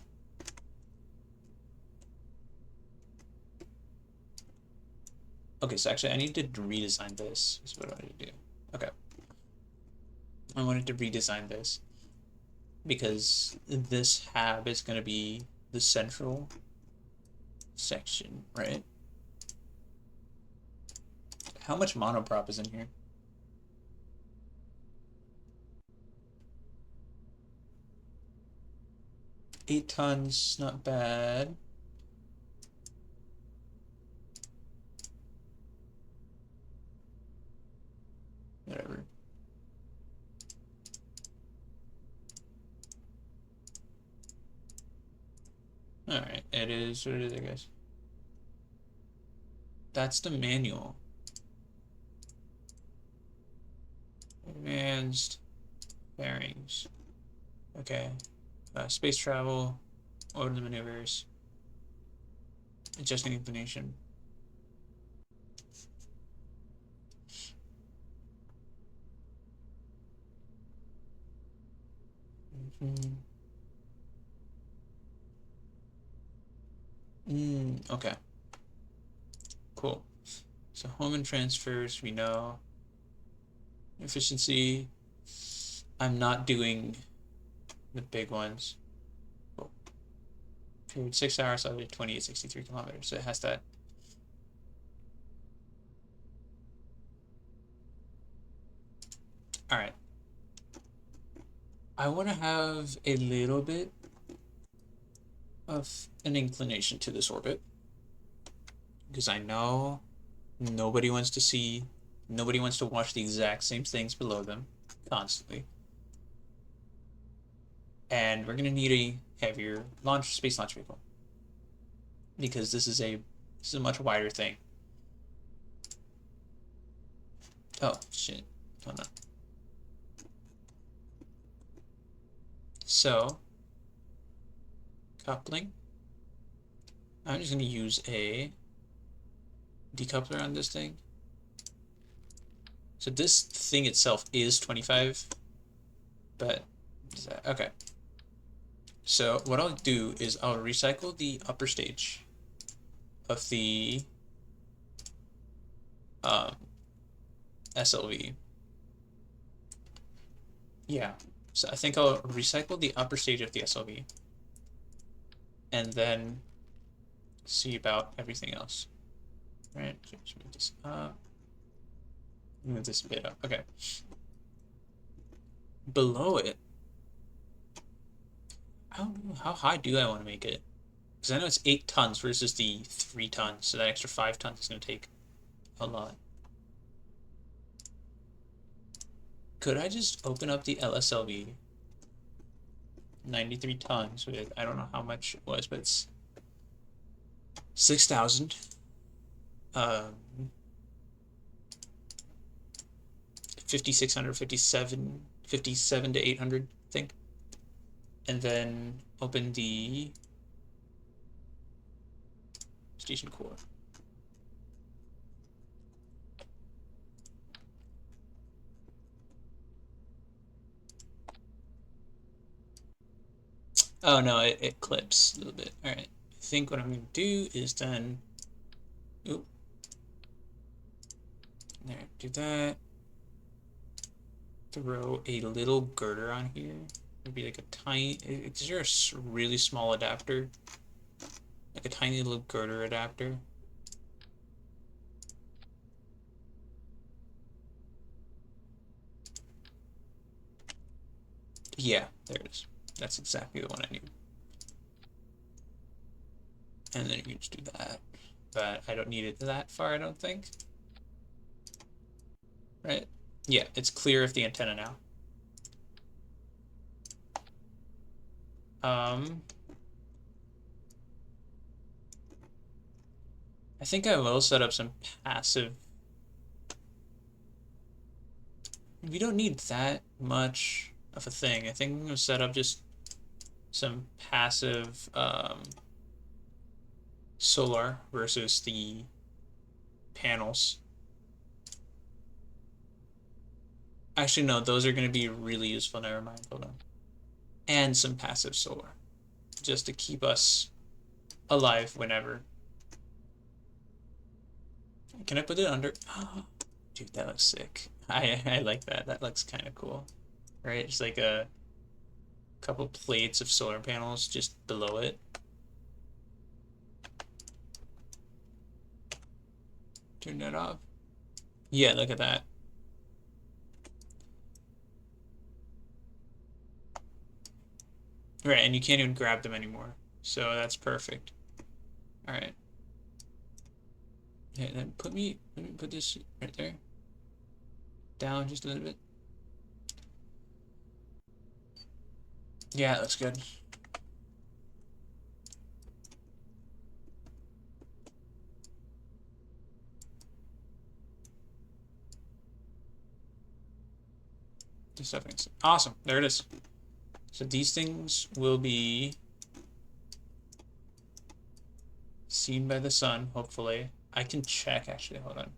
okay, so actually I need to redesign this. Is what I need to do. Okay. I wanted to redesign this because this hab is going to be the central section, right? How much monoprop is in here? 8 tons, not bad. Whatever. Alright, it is what it is, I guess. That's the manual. Advanced bearings. Okay. Space travel, order the maneuvers, adjusting inclination. Okay. Cool. So home and transfers, we know. Efficiency. I'm not doing the big ones. Cool. Period 6 hours, so I did 2863 kilometers. So it has that. All right. I want to have a little bit of an inclination to this orbit because I know nobody wants to see, nobody wants to watch the exact same things below them constantly. And we're going to need a heavier space launch vehicle because this is a much wider thing. Oh shit! Hold on. So coupling. I'm just going to use a decoupler on this thing. So this thing itself is 25, but okay. So what I'll do is I'll recycle the upper stage of the SLV. Yeah, so I think I'll recycle the upper stage of the SLV and then see about everything else. Right, just move this up. Move this bit up. Okay. Below it, I don't know, how high do I want to make it? Because I know it's 8 tons versus the 3 tons, so that extra 5 tons is going to take a lot. Could I just open up the LSLV? 93 tons with, I don't know how much it was, but it's 6,000. 5,600, 57 to 800, I think. And then open the station core. Oh no, it clips a little bit. All right. I think what I'm going to do is then, oop, there, do that. Throw a little girder on here. Maybe like a tiny, is there a really small adapter? Like a tiny little girder adapter. Yeah, there it is. That's exactly the one I need. And then you can just do that. But I don't need it that far, I don't think. Right? Yeah, it's clear of the antenna now. I think I will set up some passive. We don't need that much of a thing. I think I'm going to set up just some passive solar versus the panels. Actually, no, those are going to be really useful. Never mind. Hold on. And some passive solar, just to keep us alive whenever. Can I put it under? Dude, that looks sick. I like that. That looks kind of cool. Right? Just like a couple plates of solar panels just below it. Turn that off. Yeah, look at that. Right, and you can't even grab them anymore. So that's perfect. All right. Okay, then let me put this right there. Down just a little bit. Yeah, that's good. This stuff makes awesome. There it is. So these things will be seen by the sun, hopefully. I can check actually. Hold on.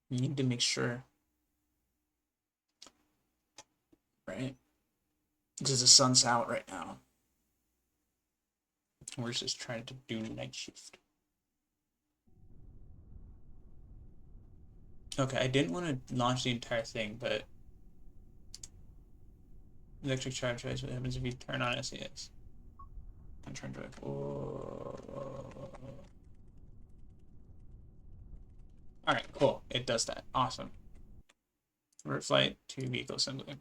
You need to make sure. Right? Because the sun's out right now. We're just trying to do night shift. Okay, I didn't want to launch the entire thing, but electric charge is what happens if you turn on SES. I'm trying to drive. Alright, cool. It does that. Awesome. Revert flight to vehicle assembly.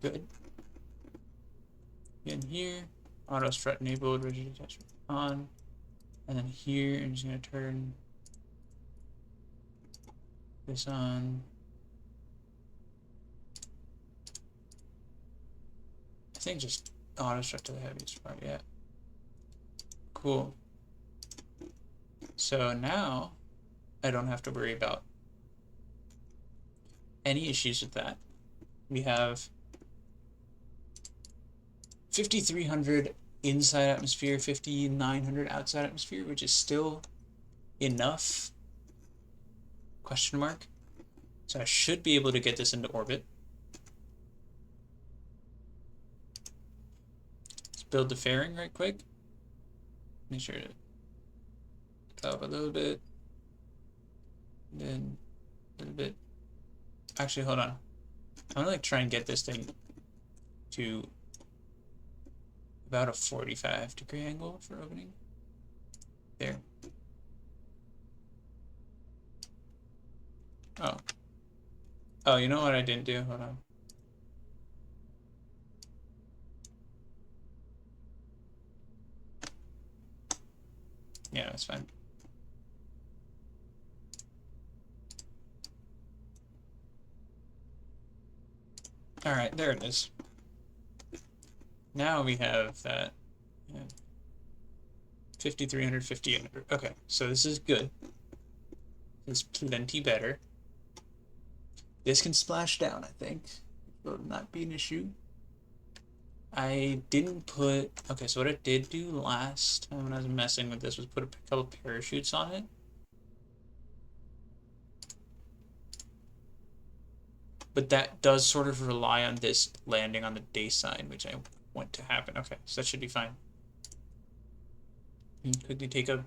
Good. Again here, auto strut enabled, rigid attachment on. And then here, I'm just going to turn this on. I think just auto strut to the heaviest part, yeah. Cool. So now I don't have to worry about any issues with that. We have 5,300 inside atmosphere, 5,900 outside atmosphere, which is still enough, question mark. So I should be able to get this into orbit. Let's build the fairing right quick. Make sure to go up a little bit. Then a little bit. Actually, hold on. I'm gonna like try and get this thing to about a 45-degree angle for opening. There. Oh. Oh, you know what I didn't do? Hold on. Yeah, that's fine. All right, there it is. Now we have that. Yeah. 5,300, 5,800. Okay, so this is good. This is plenty better. This can splash down, I think. Will not be an issue. I didn't put... Okay, so what I did do last time when I was messing with this was put a couple parachutes on it. But that does sort of rely on this landing on the day side, which I want to happen. Okay, so that should be fine. Quickly take a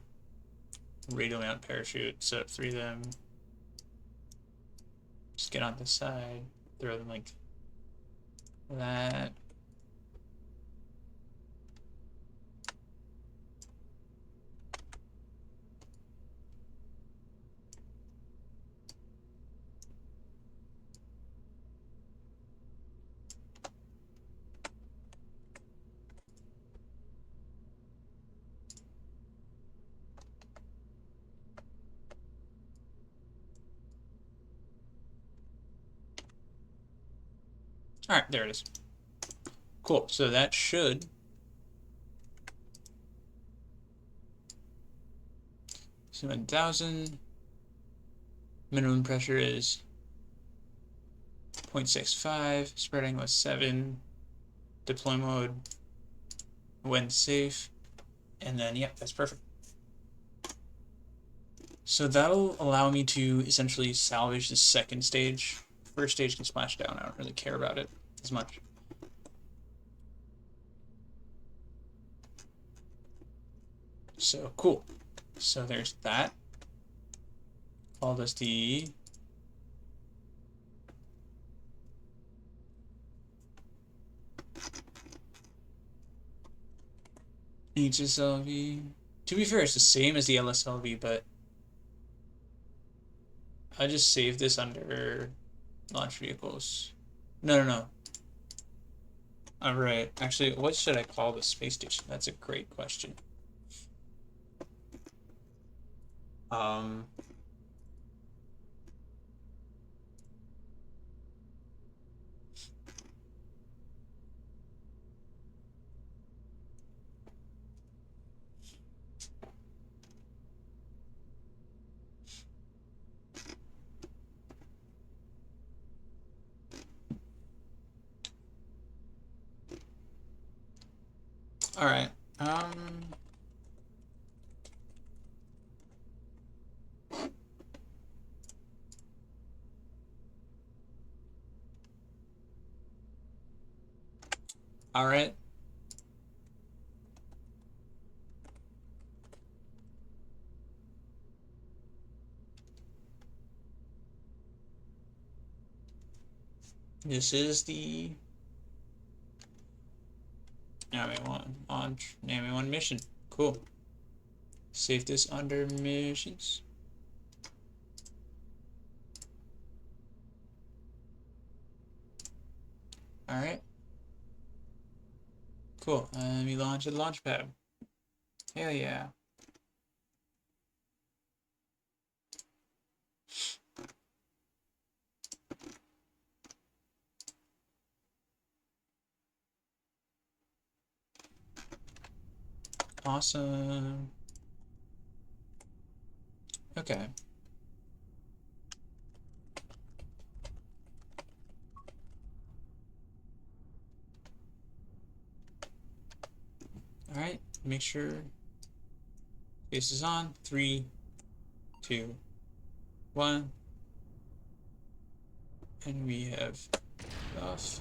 radial mount parachute, set up 3 of them. Just get on this side, throw them like that. All right, there it is. Cool, so that should... 7,000. Minimum pressure is 0.65. Spread angle is 7. Deploy mode when safe. And then, yeah, that's perfect. So that'll allow me to essentially salvage the second stage. First stage can splash down. I don't really care about it as much. So cool. So there's that. Call this the HSLV. To be fair, it's the same as the LSLV, but I just saved this under launch vehicles. No. All right. Actually, what should I call the space station? That's a great question. Um, all right. All right. This is the Name one mission. Cool. Save this under missions. All right. Cool. Let me launch the launch pad. Hell yeah. Awesome. Okay. All right. Make sure this is on. 3, 2, 1. And we have off.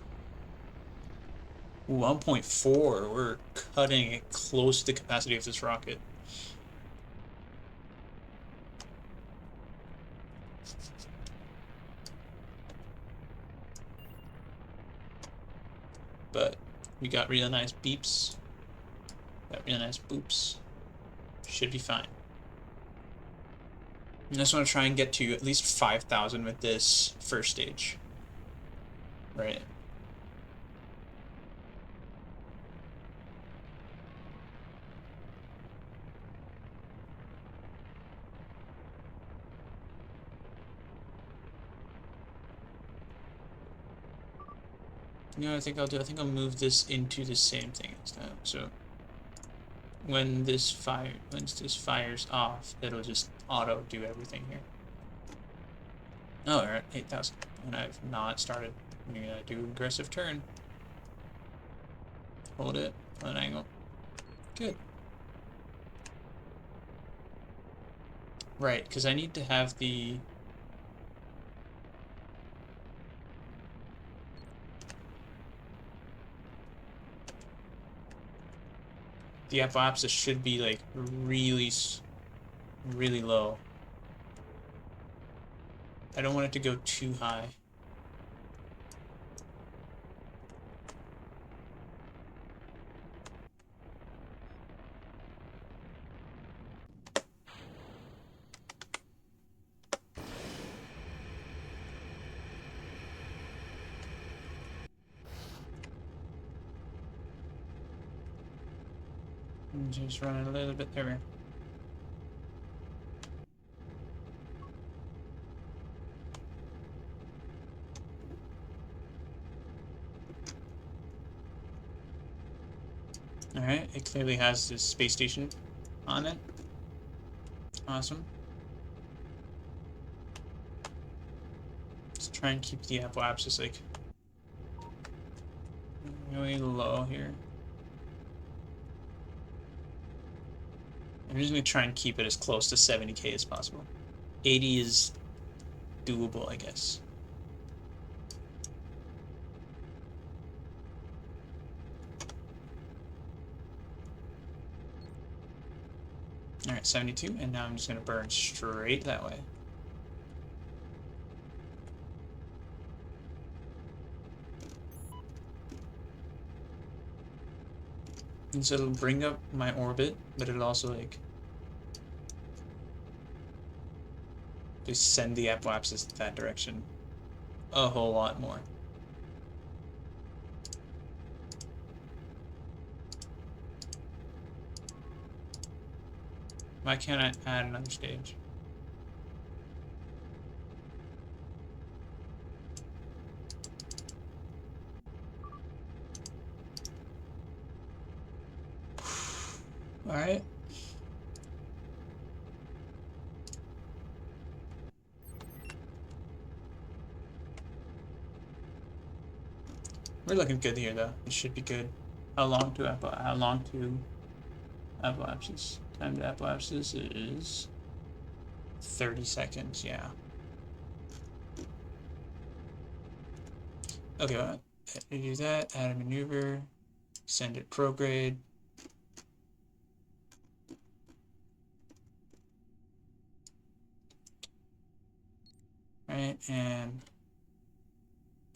1.4. We're cutting it close to the capacity of this rocket. But we got really nice beeps. Got really nice boops. Should be fine. I just want to try and get to at least 5,000 with this first stage. Right. You know what I think I'll do? I think I'll move this into the same thing this time. So when this fires off, it'll just auto do everything here. Oh, we're at 8,000, and I've not started. I'm gonna do aggressive turn. Hold it on an angle. Good. Right, because I need to have the apoapsis should be like really low. I don't want it to go too high. Just running a little bit there. Alright, it clearly has this space station on it. Awesome. Let's try and keep the apoapsis like really low here. I'm just gonna try and keep it as close to 70k as possible. 80 is doable, I guess. All right, 72, and now I'm just gonna burn straight that way. And so it'll bring up my orbit, but it'll also like just send the apoapsis that direction a whole lot more. Why can't I add another stage? All right. We're looking good here, though. It should be good. How long to apoapsis? Time to apoapsis is 30 seconds. Yeah. Okay. Well, do that. Add a maneuver. Send it prograde. Right, and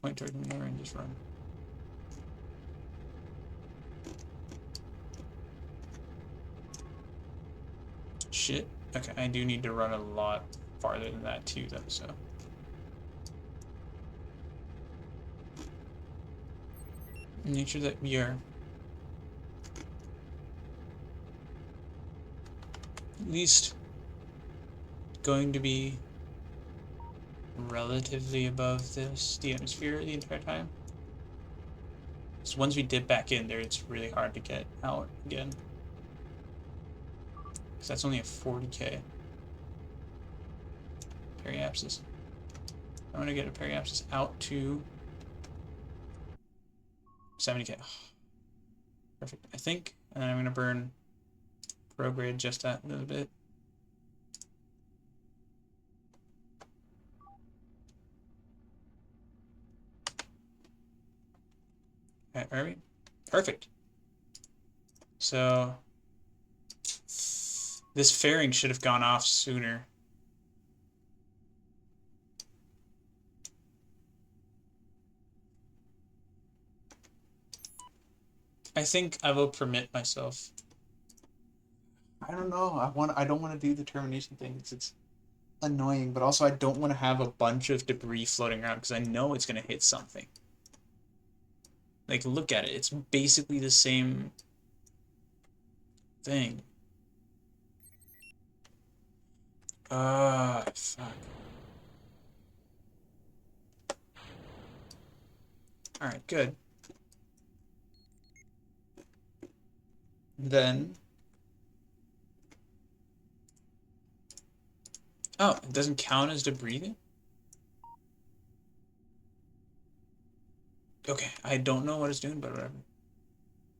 point toward maneuver and just run. Shit. Okay, I do need to run a lot farther than that too, though, so. Make sure that we are at least going to be relatively above the atmosphere the entire time. So once we dip back in there, it's really hard to get out again. Because that's only a 40k periapsis. I want to get a periapsis out to 70k. Perfect. I think, and then I'm going to burn prograde just that a little bit. Okay, are we? Perfect. So this fairing should have gone off sooner. I think I will permit myself. I don't know. I don't want to do the termination thing because it's annoying, but also I don't want to have a bunch of debris floating around because I know it's gonna hit something. Like, look at it. It's basically the same thing. Fuck. Alright, good. Then... Oh, it doesn't count as debris then? Okay, I don't know what it's doing, but whatever.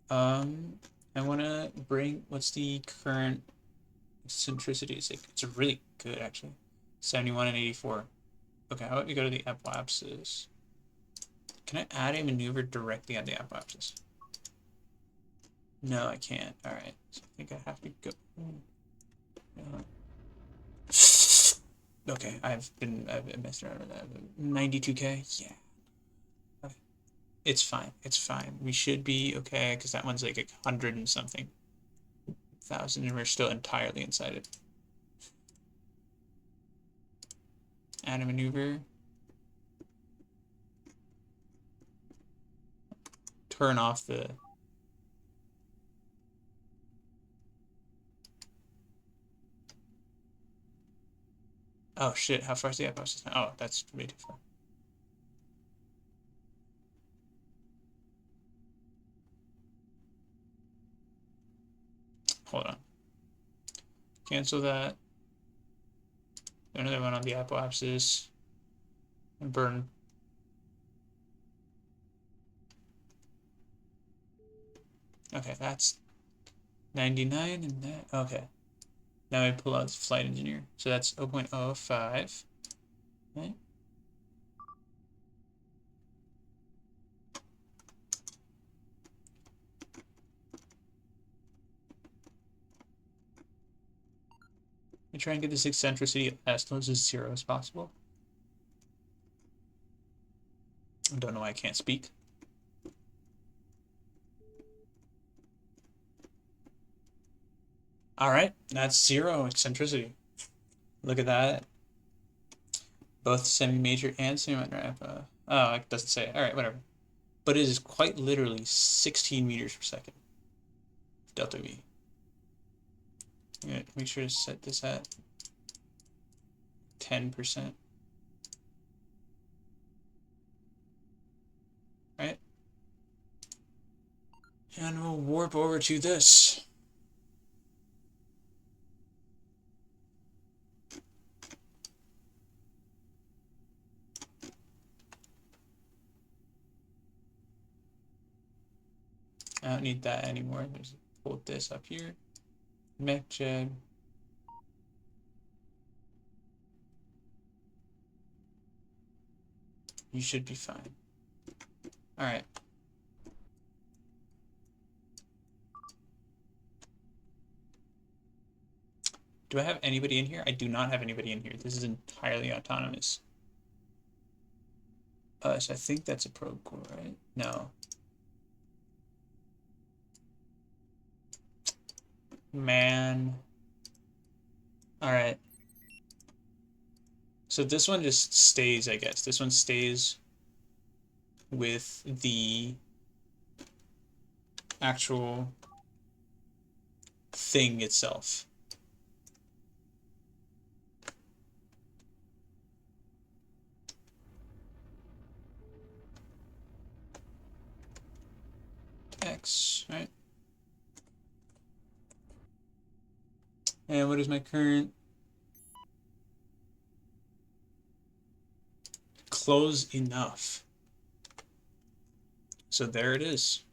I want to bring... What's the current centricity? It's really good, actually. 71 and 84. Okay, how about we go to the apoapsis? Can I add a maneuver directly at the apoapsis? No, I can't. Alright, so I think I have to go... Okay, I've messed around with that. 92k? Yeah. Okay. It's fine. It's fine. We should be okay, because that one's like 100 and something thousand, and we're still entirely inside it. Add a maneuver. Turn off the... Oh shit, how far is the outpost? Oh, that's way too far. Hold on. Cancel that. Another one on the apoapsis. And burn. Okay, that's 99 and that. Okay. Now I pull out flight engineer. So that's 0.05. Right? We try and get this eccentricity as close as 0 as possible. I don't know why I can't speak. All right, that's 0 eccentricity. Look at that. Both semi-major and semi-minor. Oh, it doesn't say. All right, whatever. But it is quite literally 16 meters per second. Delta V. Make sure to set this at 10%. Right? And we'll warp over to this. I don't need that anymore. Just hold this up here. MechJed. You should be fine. All right. Do I have anybody in here? I do not have anybody in here. This is entirely autonomous. So I think that's a probe core, right? No. Man. All right. So this one just stays, I guess. This one stays with the actual thing itself. X, right? And what is my current? Close enough. So there it is.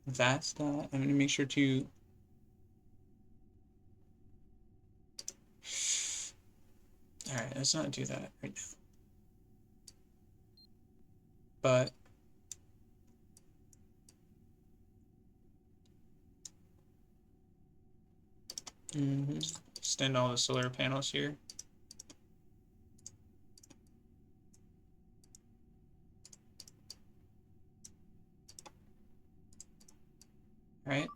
That's that. I'm going to make sure to... Alright, let's not do that right now. But... extend all the solar panels here. Right?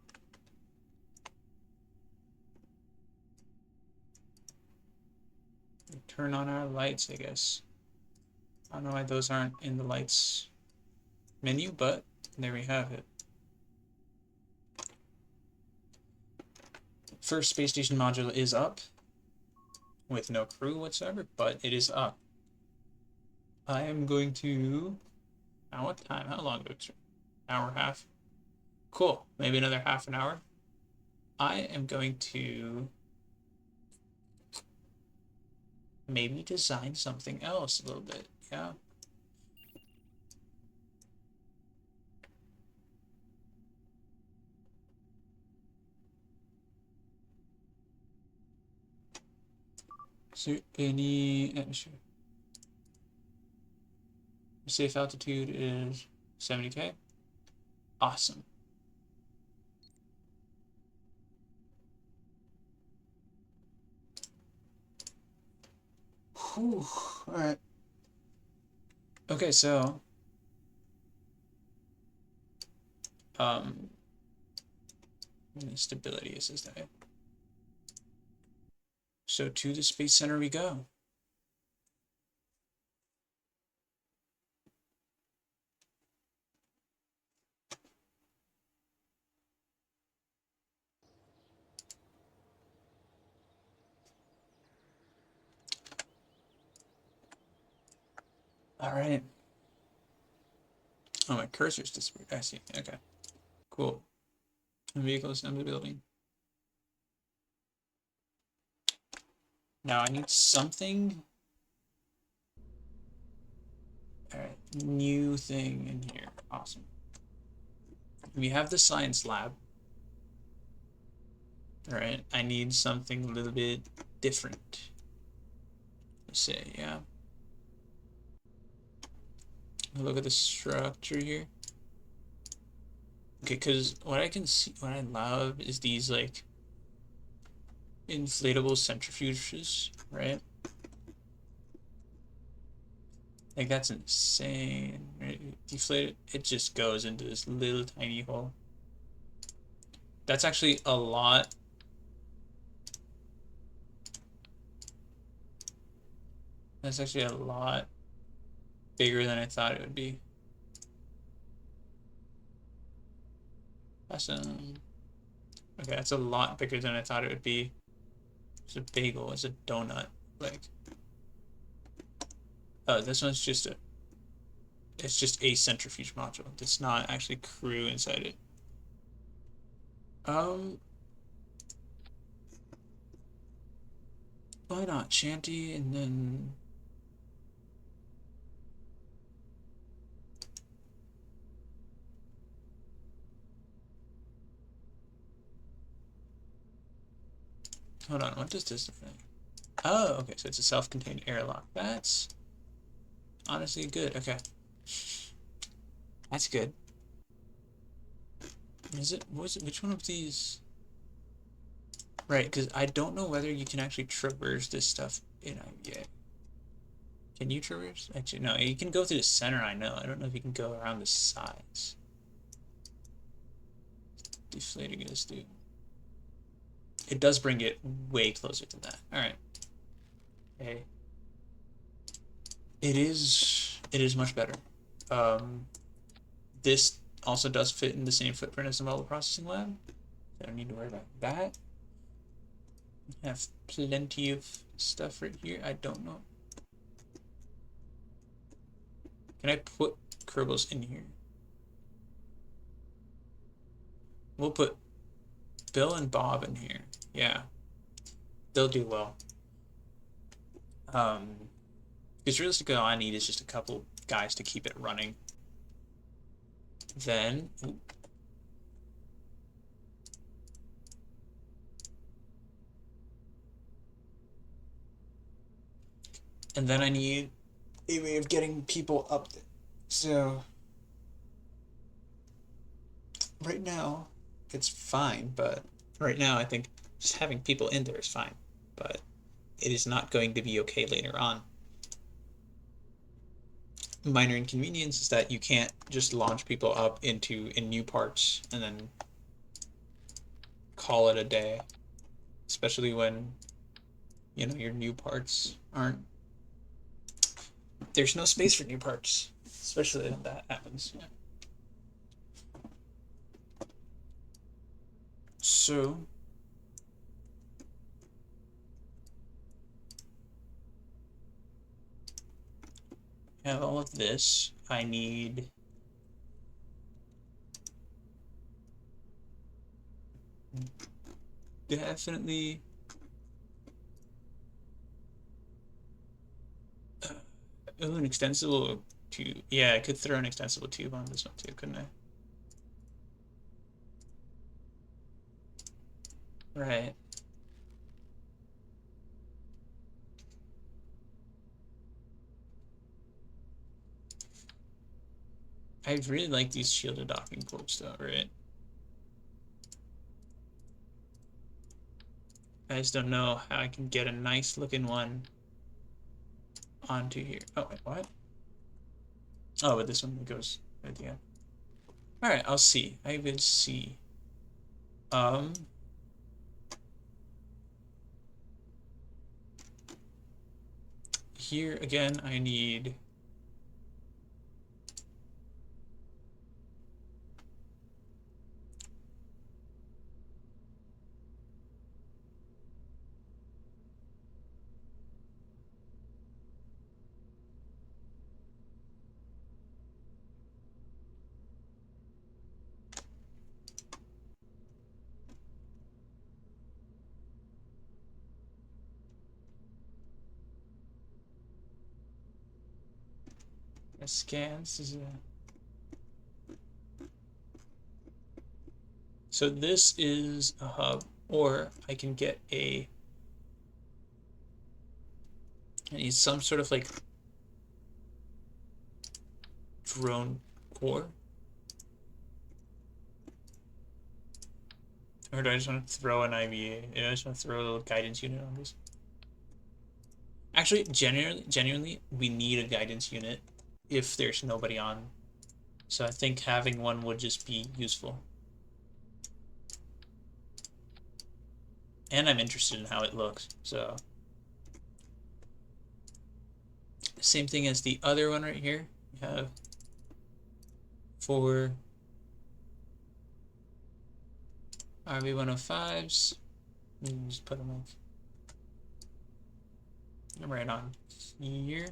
Turn on our lights, I guess. I don't know why those aren't in the lights menu, but there we have it. First space station module is up with no crew whatsoever, but it is up. I am going to... Now what time? How long ago? Hour and a half? Cool. Maybe another half an hour. I am going to maybe design something else a little bit. Yeah. So any atmosphere. Safe altitude is 70K. Awesome. Whew. All right. Okay, so stability is that. So to the Space Center we go. All right. Oh, my cursor's disappeared. I see. Okay. Cool. Vehicle assembly building. Now I need something. All right. New thing in here. Awesome. We have the science lab. All right, I need something a little bit different. Let's say, yeah. Look at the structure here. Okay, because what I can see, what I love is these like inflatable centrifuges, right? Like that's insane, right? Deflate it, it just goes into this little tiny hole. That's actually a lot. That's actually a lot bigger than I thought it would be. Awesome. Okay, that's a lot bigger than I thought it would be. It's a bagel, it's a donut. Like, oh, this one's just a, it's just a centrifuge module. It's not actually crew inside it. Um, why not Shanty and then hold on, what does this thing? Oh, okay, so it's a self-contained airlock. That's honestly good. Okay. That's good. Is it, was it, which one of these? Right, because I don't know whether you can actually traverse this stuff in IVA. Can you traverse? Actually, no, you can go through the center, I know. I don't know if you can go around the sides. Deflating this dude. It does bring it way closer to that. Alright. Hey. It is much better. This also does fit in the same footprint as the model processing lab. I don't need to worry about that. I have plenty of stuff right here. I don't know. Can I put Kerbals in here? We'll put Bill and Bob in here. Yeah. They'll do well. Because realistically all I need is just a couple guys to keep it running. Then and then I need a way of getting people up there. So right now it's fine, but right now I think just having people in there is fine, but it is not going to be okay later on. Minor inconvenience is that you can't just launch people up into in new parts and then call it a day, especially when you know your new parts aren't, there's no space for new parts, especially when that happens. Yeah. So I have all of this. I need definitely an extensible tube. Yeah, I could throw an extensible tube on this one too, couldn't I? Right. I really like these shielded docking ports though, right? I just don't know how I can get a nice looking one onto here. Oh, wait, what? Oh, but this one goes right at the end. Alright, I'll see. I will see. Um, Here again, I need a scans. So this is a hub. Or I can get I need some sort of like drone core. Or do I just want to throw an IVA? I just want to throw a little guidance unit on this. Actually, genuinely, we need a guidance unit if there's nobody on. So I think having one would just be useful. And I'm interested in how it looks, so. Same thing as the other one right here. We have 4 RB105s. Just put them right on here.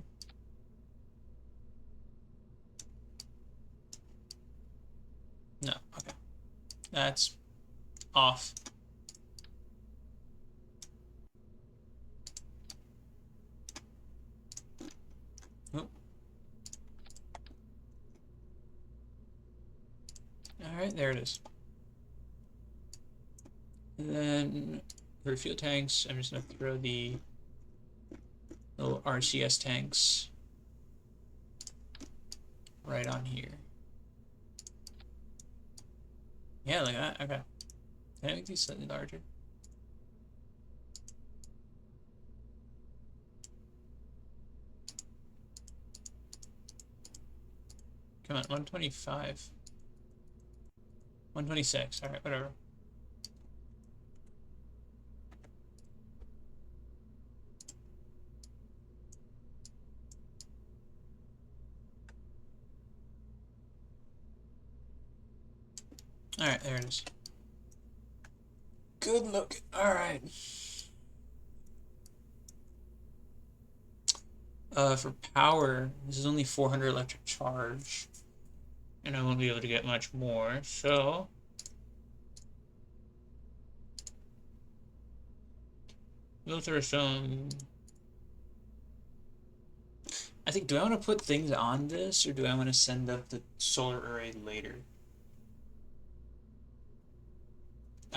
No, okay. That's off. Oh. Alright, there it is. And then for fuel tanks, I'm just going to throw the little RCS tanks right on here. Yeah, like that. Okay. Can I make these slightly larger? Come on, 125. 126. Alright, whatever. Alright, there it is. Good look. Alright. For power, this is only 400 electric charge. And I won't be able to get much more, so... We'll throw some... I think, do I want to put things on this, or do I want to send up the solar array later?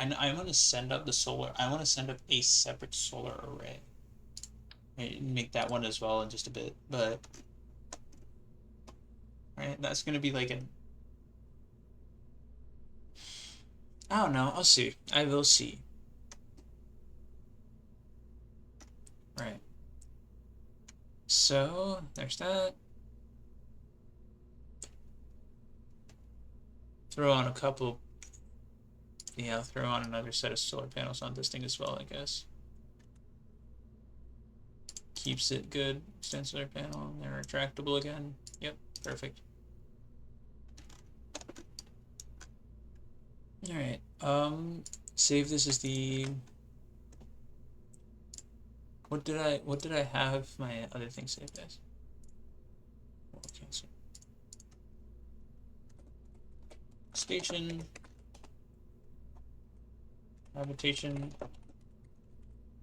I want to send up the solar... I want to send up a separate solar array. Make that one as well in just a bit, but... Right, that's going to be like an... I don't know, I'll see. I will see. Right. So, there's that. Throw on a couple... Yeah, I'll throw on another set of solar panels on this thing as well, I guess. Keeps it good. Extend solar panel. They're retractable again. Yep, perfect. Alright, save this as the... What did I have my other thing saved as? Cancel. Station. Habitation.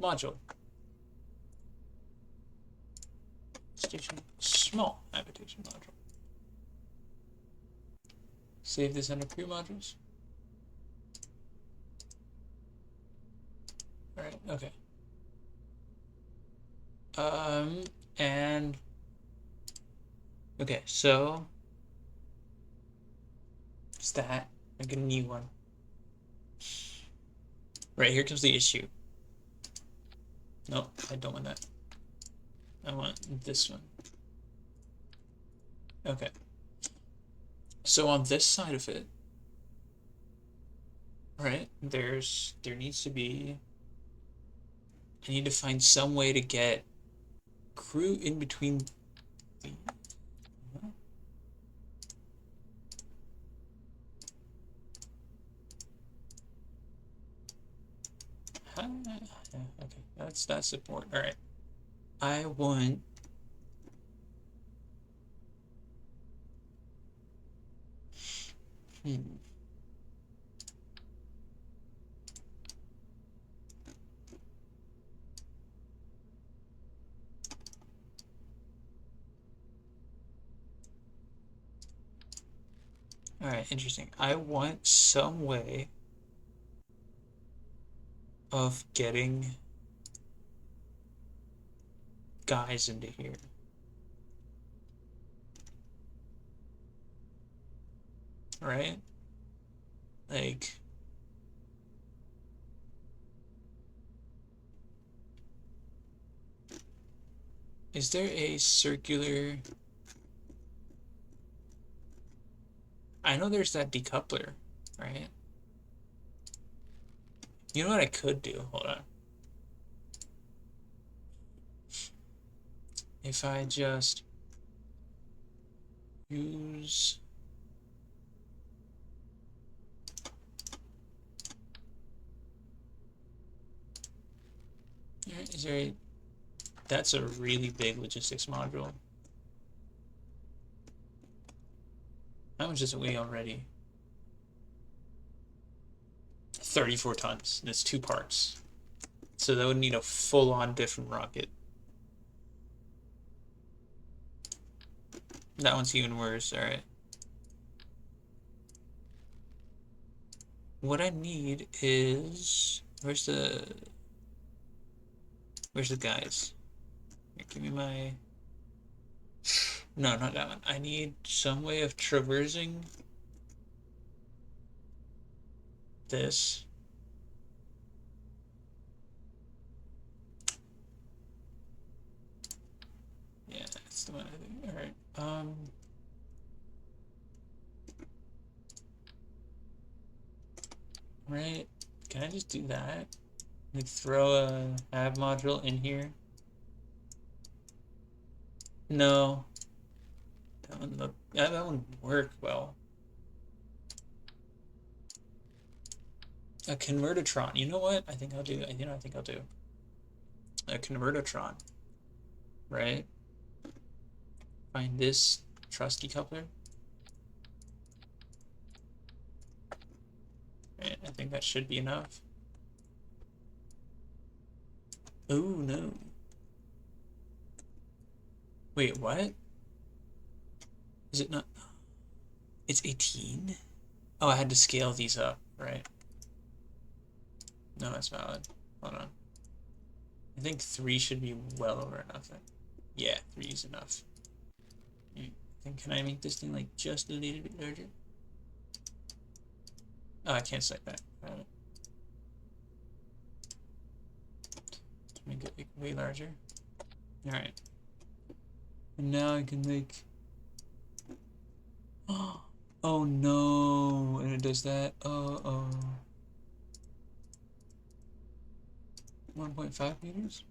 Module. Station. Small habitation module. Save this under crew modules. Alright, okay. And okay, so it's that. I get a new one. Right, here comes the issue. Nope, I don't want that. I want this one. Okay. So on this side of it, right, there needs to be, I need to find some way to get crew in between the, okay, that's support. All right, I want All right, interesting. I want some way of getting guys into here. Right? Like, is there a circular... I know there's that decoupler, right? You know what I could do? Hold on. If I just use... Is there a... That's a really big logistics module. How much does it weigh already? 34 tons. That's 2 parts. So that would need a full-on different rocket. That one's even worse. Alright. What I need is... Where's the guys? Here, give me my... No, not that one. I need some way of traversing this. Yeah, that's the one I think. Alright. Right. Can I just do that? Like throw a hab module in here? No. That wouldn't work well. A convertitron. You know what? I think I'll do. I think I'll do a convertitron. Right. Find this truss decoupler. Right. I think that should be enough. Oh no. Wait, what? Is it not? It's 18? Oh, I had to scale these up, right? No, that's valid. Hold on. I think 3 should be well over enough then. Yeah, 3 is enough. Can I make this thing like just a little bit larger? Oh, I can't select that. Make it like way larger. Alright. And now I can make... Oh no! And it does that. Oh. 1.5 meters?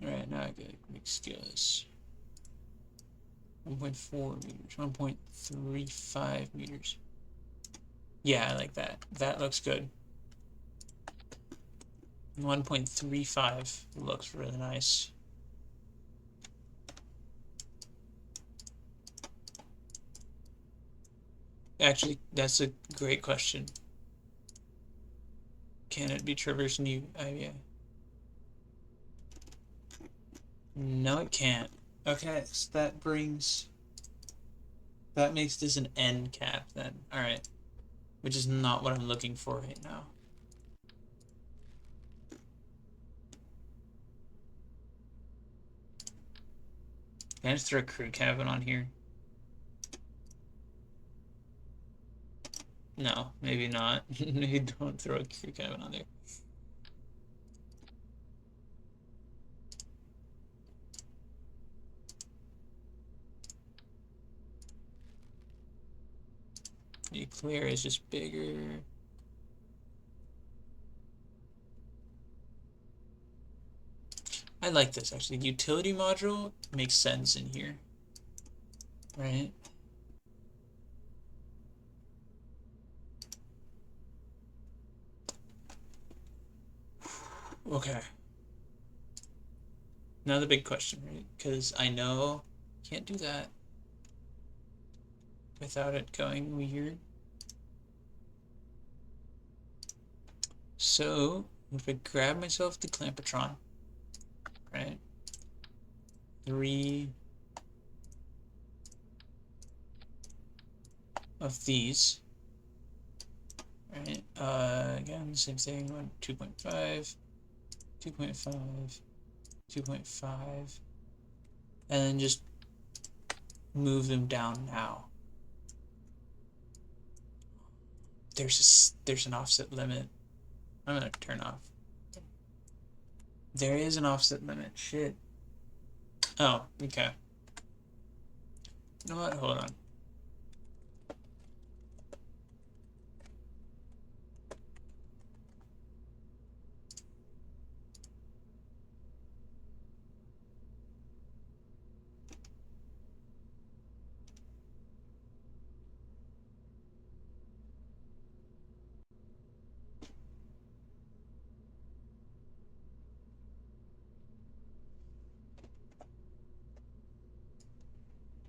Alright, now I gotta make scale this. 1.4 meters. 1.35 meters. Yeah, I like that. That looks good. 1.35 looks really nice. Actually, that's a great question. Can it be traversed new? Yeah. No, it can't. Okay, so that makes this an end cap then. Alright. Which is not what I'm looking for right now. Can I just throw a crew cabin on here? No, maybe not. Maybe don't throw a crew cabin on there. Nuclear is just bigger. I like this actually. The utility module makes sense in here. Right? Okay. Now the big question, right? Because I know can't do that without it going weird. So if I grab myself the clampatron, right? 3 of these. Right. Again, same thing. 2.5, 2.5, 2.5, and then just move them down now. There's an offset limit. I'm gonna turn off. There is an offset limit. Shit. Oh, okay. You know what? Hold on.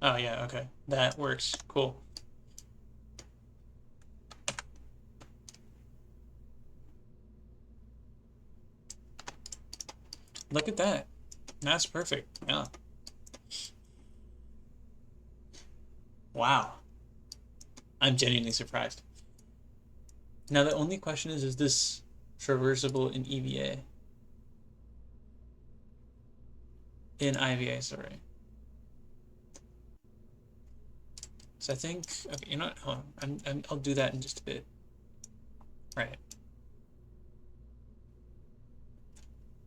Oh yeah, okay. That works. Cool. Look at that. That's perfect. Yeah. Wow. I'm genuinely surprised. Now the only question is this traversable in EVA? In IVA, sorry. So I think, okay, you know what? Hold on. I'll do that in just a bit. Right.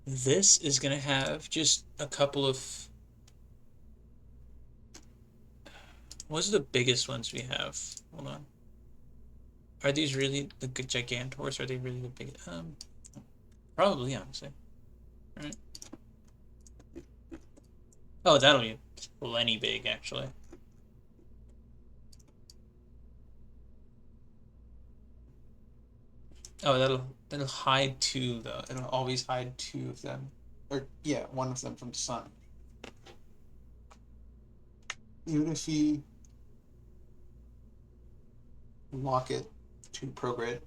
This is gonna have just a couple of, what's the biggest ones we have? Hold on. Are these really the good Gigantors? Are they really the biggest? Probably, honestly. Right. Oh, that'll be plenty big, actually. Oh, that'll hide two though. It'll always hide two of them, or yeah, one of them from the sun. Even if you lock it to prograde.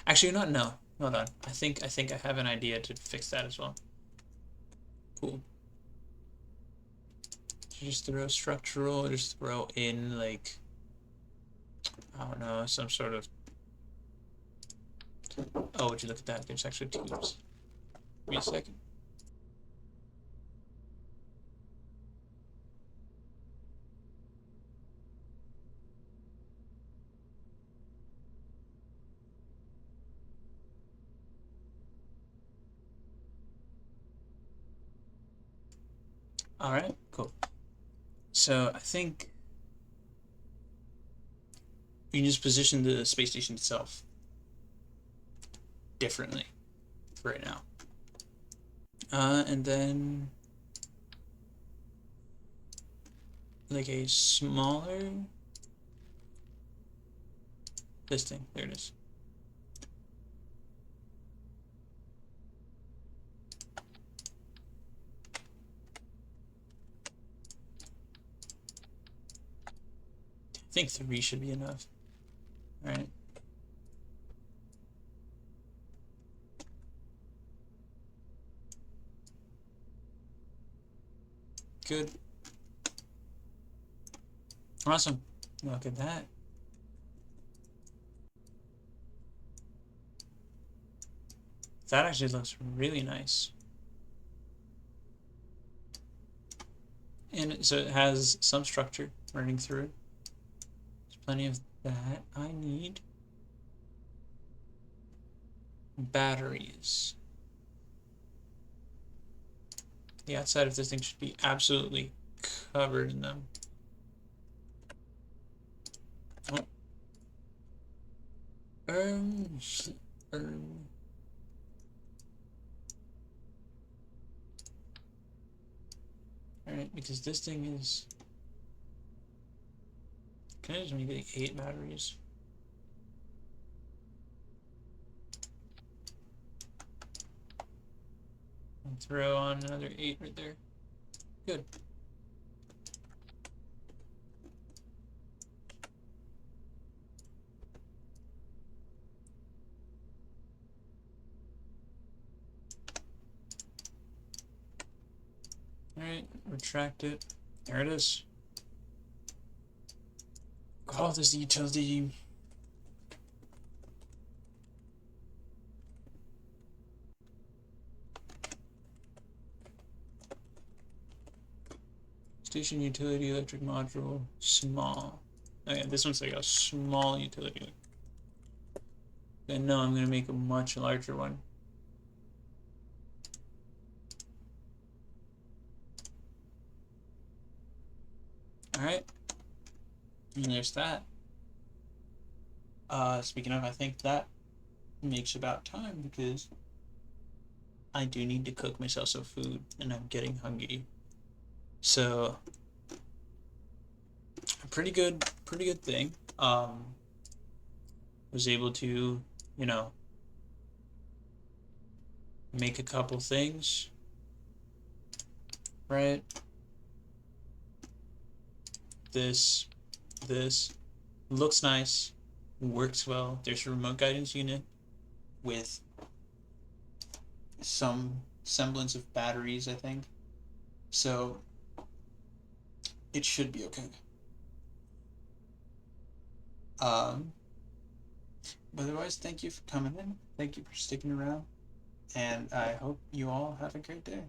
Actually, not no. Hold on. I think I have an idea to fix that as well. Cool. Just throw structural. Just throw in like, I don't know, some sort of. Oh, would you look at that? There's actually tubes. Give me a second. All right, cool. So I think you can just position the space station itself differently for right now. And then like a smaller, this thing, there it is. I think 3 should be enough. All right. Good. Awesome. Look at that. That actually looks really nice. And so it has some structure running through it. There's plenty of that. I need batteries. The outside of this thing should be absolutely covered in them. Oh. Um, um. Alright, because this thing is. Can I just make like 8 batteries? throw on another 8 right there. Good. Alright, retract it. There it is. Call this the utility. Station utility electric module, small. Oh yeah, this one's like a small utility. And no, I'm gonna make a much larger one. Alright. And there's that. Speaking of, I think that makes about time because I do need to cook myself some food and I'm getting hungry. So a pretty good thing. Was able to, you know, make a couple things. Right? This looks nice, works well. There's a remote guidance unit with some semblance of batteries, I think. So it should be okay. But otherwise, thank you for coming in. Thank you for sticking around. And I hope you all have a great day.